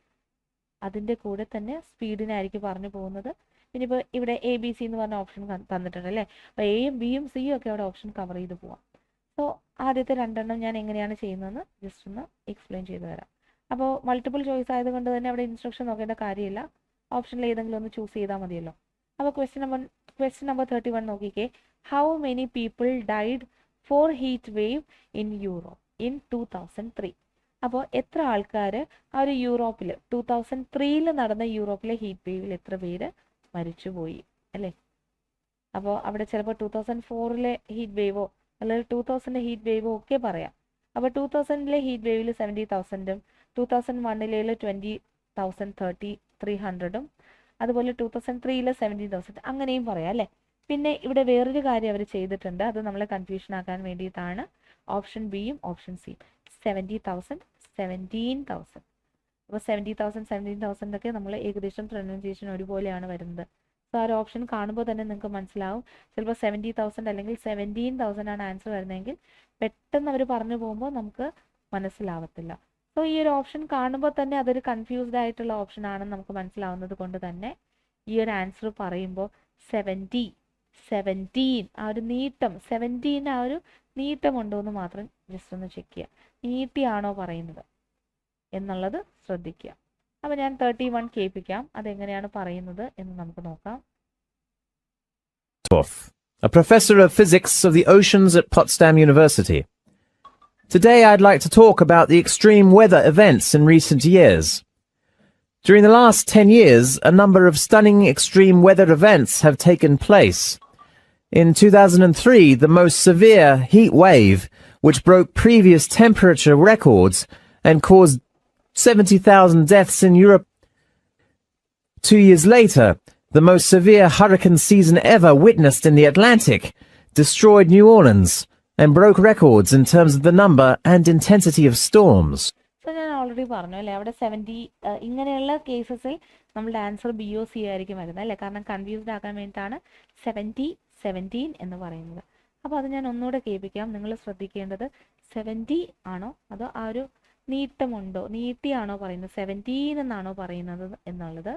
അതിൻ്റെ കൂടെ തന്നെ സ്പീഡിനായിരിക്കും പറഞ്ഞു പോകുന്നത്. പിന്നെ ഇപ്പോൾ ഇവിടെ ABC എന്ന് പറഞ്ഞ ഓപ്ഷൻ തന്നിട്ടുണ്ട് അല്ലേ. അപ്പോൾ Aയും Bയും Cയും ഒക്കെ അവിടെ ഓപ്ഷൻ കവർ ചെയ്ത് പോവാം. സോ ആദ്യത്തെ 2 ഞാൻ എങ്ങനെയാണ് ചെയ്യുന്നതെന്ന് ജസ്റ്റ് ഒന്ന് എക്സ്പ്ലെയിൻ ചെയ്ത് തരാം. അപ്പോൾ മൾട്ടിപ്പിൾ ചോയ്സ് ആയതുകൊണ്ട് തന്നെ അവിടെ ഇൻസ്ട്രക്ഷൻ നോക്കേണ്ട കാര്യമില്ല. ഓപ്ഷനിൽ ഏതെങ്കിലും ഒന്ന് ചൂസ് ചെയ്താൽ മതിയല്ലോ. അപ്പോൾ ക്വസ്റ്റ്യൻ നമ്പർ 31 നോക്കിക്കേ. How many people died four heat wave in Europe in 2003? അപ്പോൾ എത്ര ആൾക്കാർ ആ ഒരു യൂറോപ്പിൽ 2003 നടന്ന യൂറോപ്പിലെ ഹീറ്റ് വേവിൽ എത്ര പേര് മരിച്ചുപോയി അല്ലേ. അപ്പോൾ അവിടെ ചിലപ്പോൾ 2004 ഹീറ്റ് വേവോ അല്ലെങ്കിൽ 2000 ഹീറ്റ് വേവോ ഒക്കെ പറയാം. അപ്പോൾ 2000 ഹീറ്റ് വേവിൽ 70,000ഉം 2001 20,000 300ഉം അതുപോലെ 2003 70,000 അങ്ങനെയും പറയാം അല്ലേ. പിന്നെ ഇവിടെ വേറൊരു കാര്യം അവർ ചെയ്തിട്ടുണ്ട്, അത് നമ്മളെ കൺഫ്യൂഷൻ ആക്കാൻ വേണ്ടിയിട്ടാണ്. ഓപ്ഷൻ ബിയും ഓപ്ഷൻ സിയും 70,000 17,000. അപ്പോൾ 70,000 17,000 ഒക്കെ നമ്മൾ ഏകദേശം പ്രൊനൗൺസിയേഷൻ ഒരുപോലെയാണ് വരുന്നത്. സോ ആ ഒരു ഓപ്ഷൻ കാണുമ്പോൾ തന്നെ നിങ്ങൾക്ക് മനസ്സിലാവും ചിലപ്പോൾ 70,000 അല്ലെങ്കിൽ 17,000 ആണ് ആൻസർ വരുന്നതെങ്കിൽ പെട്ടെന്ന് അവർ പറഞ്ഞു പോകുമ്പോൾ നമുക്ക് മനസ്സിലാവത്തില്ല. സോ ഈ ഒരു ഓപ്ഷൻ കാണുമ്പോൾ തന്നെ അതൊരു കൺഫ്യൂസ്ഡ് ആയിട്ടുള്ള ഓപ്ഷൻ ആണെന്ന് നമുക്ക് മനസ്സിലാവുന്നത് കൊണ്ട് തന്നെ ഈ ഒരു ആൻസർ പറയുമ്പോൾ 17 ആ ഒരു നീട്ടം 17 ആ ഒരു നീട്ടമുണ്ടോ എന്ന് മാത്രം ജസ്റ്റ് ഒന്ന് ചെക്ക് ചെയ്യുക. നീട്ടിയാണോ പറയുന്നത് എന്നുള്ളത് ശ്രദ്ധിക്കുക. അപ്പോൾ ഞാൻ 31 കേൾപ്പിക്കാം, അതെങ്ങനെയാണ് പറയുന്നത് എന്ന് നമുക്ക് നോക്കാം. A professor of physics of the oceans at Potsdam University. Today I'd like to talk about the extreme weather events in recent years. During the last 10 years, a number of stunning extreme weather events have taken place. In 2003, the most severe heat wave, which broke previous temperature records and caused 70,000 deaths in Europe. 2 years later, the most severe hurricane season ever witnessed in the Atlantic destroyed New Orleans and broke records in terms of the number and intensity of storms. So ഞാൻ already പറഞ്ഞു അല്ലേ, അവിടെ 70 ഇങ്ങനെയുള്ള കേസസിൽ നമ്മളുടെ answer BOC ആയിരിക്കും വരുന്നത് അല്ലേ, കാരണം കൺഫ്യൂസ്ഡ് ആക്കാൻ വേണ്ടിയിട്ടാണ് 17 എന്ന് പറയുന്നത്. അപ്പോൾ അത് ഞാൻ ഒന്നുകൂടെ കേൾപ്പിക്കാം. നിങ്ങൾ ശ്രദ്ധിക്കേണ്ടത് 70 ആണോ അതോ ആ ഒരു നീട്ടമുണ്ടോ, നീട്ടിയാണോ പറയുന്നത്, 17 എന്നാണോ പറയുന്നത് എന്നുള്ളത്.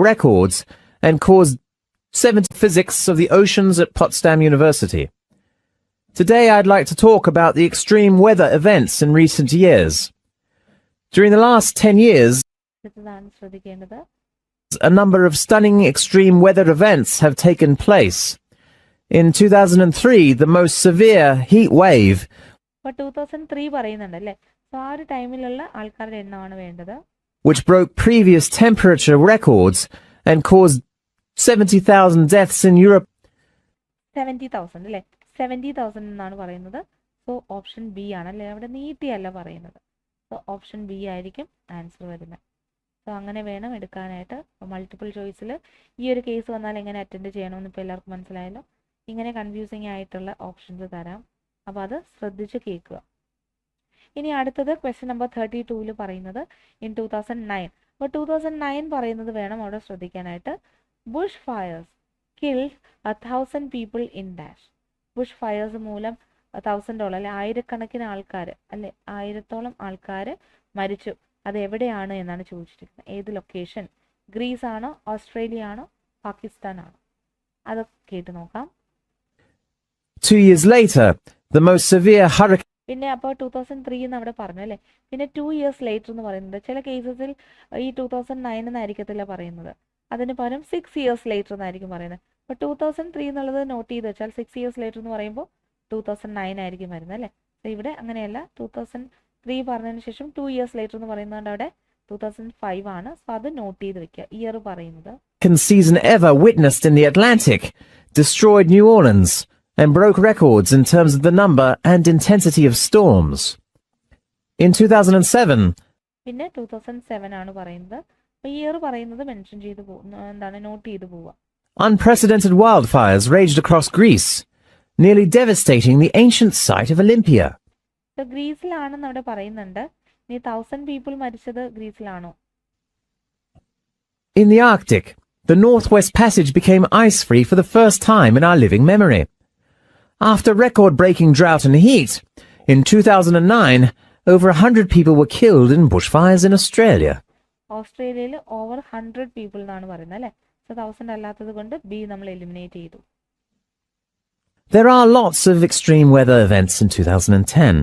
Records and caused 70 physics of the oceans at Potsdam University. Today I'd like to talk about the extreme weather events in recent years. During the last 10 years, ശ്രദ്ധിക്കേണ്ടത് a number of stunning extreme weather events have taken place. In 2003, the most severe heat wave. അപ്പോൾ 2003 പറയുന്നുണ്ട് അല്ലേ, so ആ ഒരു ടൈമിലുള്ള ആൾക്കാരുടെ എണ്ണമാണ് വേണ്ടത്. Which broke previous temperature records and caused 70,000 deaths in Europe. 70,000 അല്ലേ, 70,000 എന്നാണ് പറയുന്നത്. സോ ഓപ്ഷൻ ബി ആണ് അല്ലേ, അവിടെ നീട്ടിയല്ല പറയുന്നത്. സോ ഓപ്ഷൻ ബി ആയിരിക്കും ആൻസർ വരുന്നത്. സോ അങ്ങനെ വേണം എടുക്കാനായിട്ട്. മൾട്ടിപ്പിൾ ചോയ്സിൽ ഈ ഒരു കേസ് വന്നാൽ എങ്ങനെ അറ്റൻഡ് ചെയ്യണമെന്ന് ഇപ്പോൾ എല്ലാവർക്കും മനസ്സിലായല്ലോ. ഇങ്ങനെ കൺഫ്യൂസിങ് ആയിട്ടുള്ള ഓപ്ഷൻസ് തരാം, അപ്പോൾ അത് ശ്രദ്ധിച്ച് കേൾക്കുക. ഇനി അടുത്തത് ക്വസ്റ്റ്യൻ നമ്പർ 32 പറയുന്നത് ഇൻ 2009. അപ്പോൾ 2009 പറയുന്നത് വേണം അവിടെ ശ്രദ്ധിക്കാനായിട്ട്. Bush fires killed 1,000 people in dash. Bush fires മൂലം 1,000 അല്ലെ, ആയിരക്കണക്കിന് ആൾക്കാർ അല്ലെ, 1000-ഓളം ആൾക്കാർ മരിച്ചു. അത് എവിടെയാണ് എന്നാണ് ചോദിച്ചിരിക്കുന്നത്. ഏത് ലൊക്കേഷൻ? ഗ്രീസ് ആണോ, ഓസ്ട്രേലിയ ആണോ, പാകിസ്ഥാൻ ആണോ? അത് കേട്ട് നോക്കാം. 2 years later, the most severe hurricane. പിന്നെ അപ്പോൾ 2003 എന്ന് അവിടെ പറഞ്ഞു അല്ലേ. പിന്നെ 2 years later എന്ന് പറയുന്നത് ചില കേസസിൽ ഈ 2009 എന്നായിരിക്കത്തില്ല പറയുന്നത്, അതിന് പകരം 6 years later എന്നായിരിക്കും പറയുന്നത്. അപ്പോൾ 2003 എന്നുള്ളത് നോട്ട് ചെയ്ത് വെച്ചാൽ 6 years later എന്ന് പറയുമ്പോൾ 2009 ആയിരിക്കും വരുന്നത് അല്ലേ. ഇവിടെ അങ്ങനെയല്ല, 2003 പറഞ്ഞതിന് ശേഷം 2 years later എന്ന് പറയുന്നതുകൊണ്ട് അവിടെ 2005 ആണ്. സോ അത് നോട്ട് ചെയ്ത് വെക്കുക, ഇയർ പറയുന്നത്. Season ever witnessed in the Atlantic destroyed New Orleans and broke records in terms of the number and intensity of storms. In 2007, പിന്നെ 2007 ആണ് പറയുന്നത്. അപ്പോൾ ഇയർ പറയുന്നത് മെൻഷൻ ചെയ്ത് എന്താണ് നോട്ട് ചെയ്ത് പോവുക. unprecedented wildfires raged across Greece, nearly devastating the ancient site of Olympia. ഗ്രീസിലാണെന്ന് അവിടെ പറയുന്നുണ്ട്. ഇനി 1000 പീപ്പിൾ മരിച്ചത് ഗ്രീസിലാണോ? In the Arctic, the Northwest Passage became ice-free for the first time in our living memory. After record-breaking drought and heat, in 2009, over 100 people were killed in bushfires in Australia. ഓസ്ട്രേലിയയിൽ over 100 people എന്നാണ് പറയുന്നത് അല്ലേ. So 1000 അല്ലാത്തത് കൊണ്ട് B നമ്മൾ eliminate ചെയ്തു. There are lots of extreme weather events in 2010.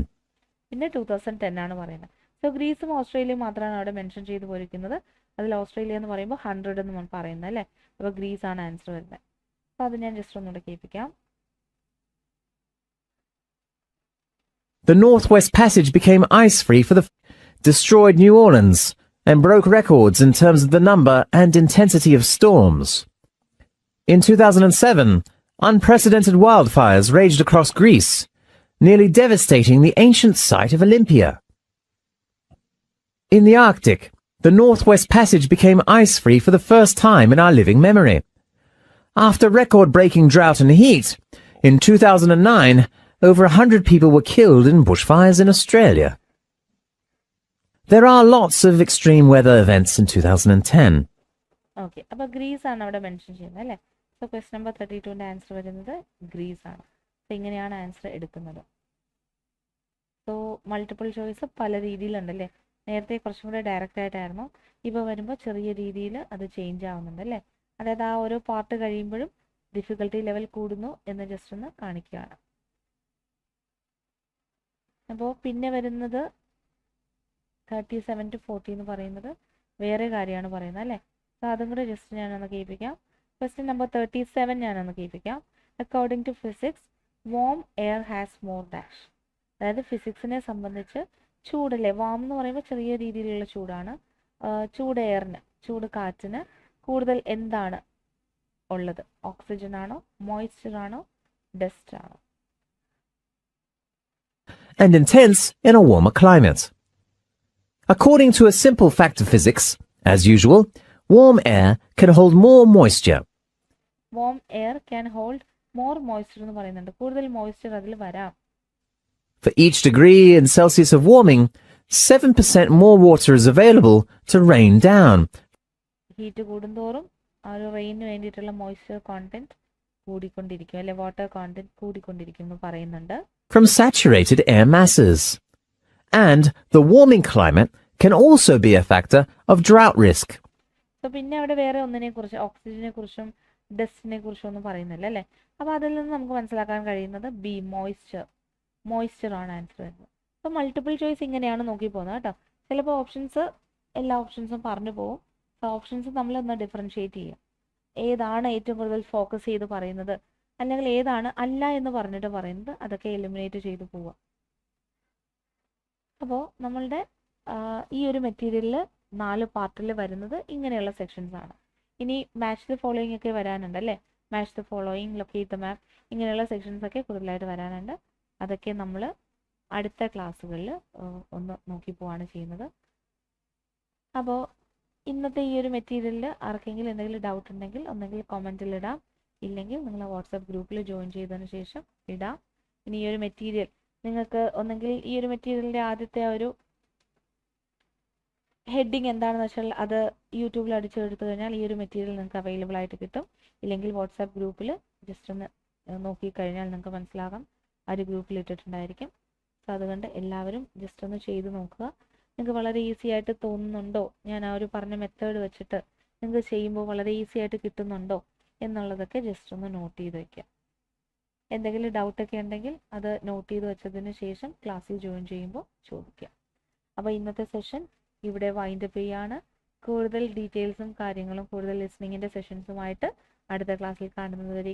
പിന്നെ 2010 ആണ് പറയുന്നത്. സോ ഗ്രീസും ഓസ്ട്രേലിയയും മാത്രമാണ് അവിടെ മെൻഷൻ ചെയ്ത് പോയിരിക്കുന്നത്. അതിൽ ഓസ്ട്രേലിയ എന്ന് പറയുമ്പോൾ 100 എന്ന് പറയുന്നത് അല്ലേ. അപ്പോൾ ഗ്രീസ് ആണ് ആൻസർ വരുന്നത്. അപ്പോൾ അത് ഞാൻ ജസ്റ്റ് ഒന്നുകൂടെ കേൾപ്പിക്കാം. The Northwest Passage became ice-free for the destroyed New Orleans and broke records in terms of the number and intensity of storms. In 2007, unprecedented wildfires raged across Greece, nearly devastating the ancient site of Olympia. In the Arctic, the Northwest Passage became ice-free for the first time in our living memory. After record-breaking drought and heat, in 2009, over 100 people were killed in bushfires in Australia. There are lots of extreme weather events in 2010. Okay, അപ്പോൾ Greece ആണ് അവിടെ mention ചെയ്യുന്നത് അല്ലേ. So question number 32ന്റെ answer വരുന്നത് Greece ആണ്. So ഇങ്ങനെയാണ് answer എടുക്കുന്നത്. So multiple choice പല രീതിയിലുണ്ടല്ലേ. നേരത്തെ കുറച്ചും കൂടെ ഡയറക്റ്റ് ആയിട്ടായിരുന്നു, ഇപ്പോൾ വരുമ്പോൾ ചെറിയ രീതിയിൽ അത് ചേഞ്ച് ആവുന്നുണ്ട് അല്ലേ. അതായത് ആ ഓരോ പാർട്ട് കഴിയുമ്പോഴും ഡിഫിക്കൽട്ടി ലെവൽ കൂടുന്നു എന്ന് ജസ്റ്റ് ഒന്ന് കാണിക്കുകയാണ്. അപ്പോൾ പിന്നെ വരുന്നത് 37 to 40 എന്ന് പറയുന്നത് വേറെ കാര്യമാണ് പറയുന്നത് അല്ലേ. സോ അതും കൂടെ ജസ്റ്റ് ഞാനൊന്ന് കേൾപ്പിക്കാം. ക്വസ്റ്റ്യൻ നമ്പർ 37 ഞാനൊന്ന് കേൾപ്പിക്കാം. According to physics warm air has more dash. അതായത് ഫിസിക്സിനെ സംബന്ധിച്ച് ചൂടല്ലേ, വാം എന്ന് പറയുമ്പോൾ ചെറിയ രീതിയിലുള്ള ചൂടാണ്. ചൂട് എയറിന്, ചൂട് കാറ്റിന് കൂടുതൽ എന്താണ് ഉള്ളത്? ഓക്സിജൻ ആണോ, മോയ്സ്ചർ ആണോ, ഡസ്റ്റ് ആണോ? And intense in a warmer climate. According to a simple fact of physics, as usual, warm air can hold more moisture. Warm air can hold more moisture എന്ന് പറയുന്നുണ്ട്. കൂടുതൽ മോയ്സ്ചർ അതിൽ വരാം. For each degree in Celsius of warming, 7% more water is available to rain down. Heat കൂടുന്തോറും ആ ഒരു റെയിനിന് വേണ്ടിയിട്ടുള്ള moisture content കൂടിക്കൊണ്ടിരിക്കും അല്ലെ, വാട്ടർ കോണ്ടന്റ് കൂടിക്കൊണ്ടിരിക്കും എന്ന് പറയുന്നുണ്ട്. From saturated air masses. And the warming climate can also be a factor of drought risk. So പിന്നെ അവിടെ വേറെ ഒന്നിനെ കുറിച്ച്, ഓക്സിജനെ കുറിച്ചും ഡസ്റ്റിനെ കുറിച്ചും ഒന്നും പറയുന്നില്ല അല്ലേ. അപ്പോൾ അതിൽ നിന്ന് നമുക്ക് മനസ്സിലാക്കാൻ കഴിയുന്നത് ബി, മോയ്സ്ചർ ആണ് ആൻസർ വരുന്നത്. അപ്പോൾ മൾട്ടിപ്പിൾ ചോയ്സ് ഇങ്ങനെയാണ് നോക്കി പോകുന്നത് കേട്ടോ. ചിലപ്പോൾ ഓപ്ഷൻസ് എല്ലാ ഓപ്ഷൻസും പറഞ്ഞു പോകും. സോ ഓപ്ഷൻസ് നമ്മളൊന്ന് ഡിഫറൻഷിയേറ്റ് ചെയ്യുക. ഏതാണ് ഏറ്റവും കൂടുതൽ ഫോക്കസ് ചെയ്ത് പറയുന്നത്, അല്ലെങ്കിൽ ഏതാണ് അല്ല എന്ന് പറഞ്ഞിട്ട് പറയുന്നത്, അതൊക്കെ എലിമിനേറ്റ് ചെയ്ത് പോവുക. അപ്പോൾ നമ്മളുടെ ഈ ഒരു മെറ്റീരിയലിൽ 4 പാർട്ടിൽ വരുന്നത് ഇങ്ങനെയുള്ള സെക്ഷൻസ് ആണ്. ഇനി മാച്ച് ദ ഫോളോയിങ് ഒക്കെ വരാനുണ്ട് അല്ലേ. Match the following, locate the map, ഇങ്ങനെയുള്ള സെക്ഷൻസ് ഒക്കെ കൂടുതലായിട്ട് വരാനുണ്ട്. അതൊക്കെ നമ്മൾ അടുത്ത ക്ലാസ്സുകളിൽ ഒന്ന് നോക്കി പോവാണ് ചെയ്യുന്നത്. അപ്പോൾ ഇന്നത്തെ ഈ ഒരു മെറ്റീരിയലിൽ ആർക്കെങ്കിലും എന്തെങ്കിലും ഡൗട്ട് ഉണ്ടെങ്കിൽ ഒന്നെങ്കിൽ കമൻറ്റിൽ ഇടാം, ഇല്ലെങ്കിൽ നിങ്ങൾ വാട്സാപ്പ് ഗ്രൂപ്പിൽ ജോയിൻ ചെയ്തതിന് ശേഷം ഇടാം. ഇനി ഈ ഒരു മെറ്റീരിയൽ നിങ്ങൾക്ക് ഒന്നെങ്കിൽ ഈ ഒരു മെറ്റീരിയലിൻ്റെ ആദ്യത്തെ ഒരു ഹെഡിങ് എന്താണെന്ന് വെച്ചാൽ അത് യൂട്യൂബിൽ അടിച്ചെടുത്തു കഴിഞ്ഞാൽ ഈ ഒരു മെറ്റീരിയൽ നിങ്ങൾക്ക് അവൈലബിൾ ആയിട്ട് കിട്ടും. ഇല്ലെങ്കിൽ വാട്സാപ്പ് ഗ്രൂപ്പിൽ ജസ്റ്റ് ഒന്ന് നോക്കിക്കഴിഞ്ഞാൽ നിങ്ങൾക്ക് മനസ്സിലാകാം, ആ ഒരു ഗ്രൂപ്പിൽ ഇട്ടിട്ടുണ്ടായിരിക്കും. സോ അതുകൊണ്ട് എല്ലാവരും ജസ്റ്റ് ഒന്ന് ചെയ്ത് നോക്കുക. നിങ്ങൾക്ക് വളരെ ഈസി ആയിട്ട് തോന്നുന്നുണ്ടോ, ഞാൻ ആ ഒരു പറഞ്ഞ മെത്തേഡ് വെച്ചിട്ട് നിങ്ങൾക്ക് ചെയ്യുമ്പോൾ വളരെ ഈസി ആയിട്ട് കിട്ടുന്നുണ്ടോ എന്നുള്ളതൊക്കെ ജസ്റ്റ് ഒന്ന് നോട്ട് ചെയ്ത് വയ്ക്കുക. എന്തെങ്കിലും ഡൗട്ടൊക്കെ ഉണ്ടെങ്കിൽ അത് നോട്ട് ചെയ്ത് വെച്ചതിന് ശേഷം ക്ലാസ്സിൽ ജോയിൻ ചെയ്യുമ്പോൾ ചോദിക്കുക. അപ്പോൾ ഇന്നത്തെ സെഷൻ ഇവിടെ വൈൻഡപ്പ് ചെയ്യാണ്. കൂടുതൽ ഡീറ്റെയിൽസും കാര്യങ്ങളും കൂടുതൽ ലിസ്ണിങ്ങിൻ്റെ സെഷൻസുമായിട്ട് അടുത്ത ക്ലാസ്സിൽ കാണുന്നത് വരെ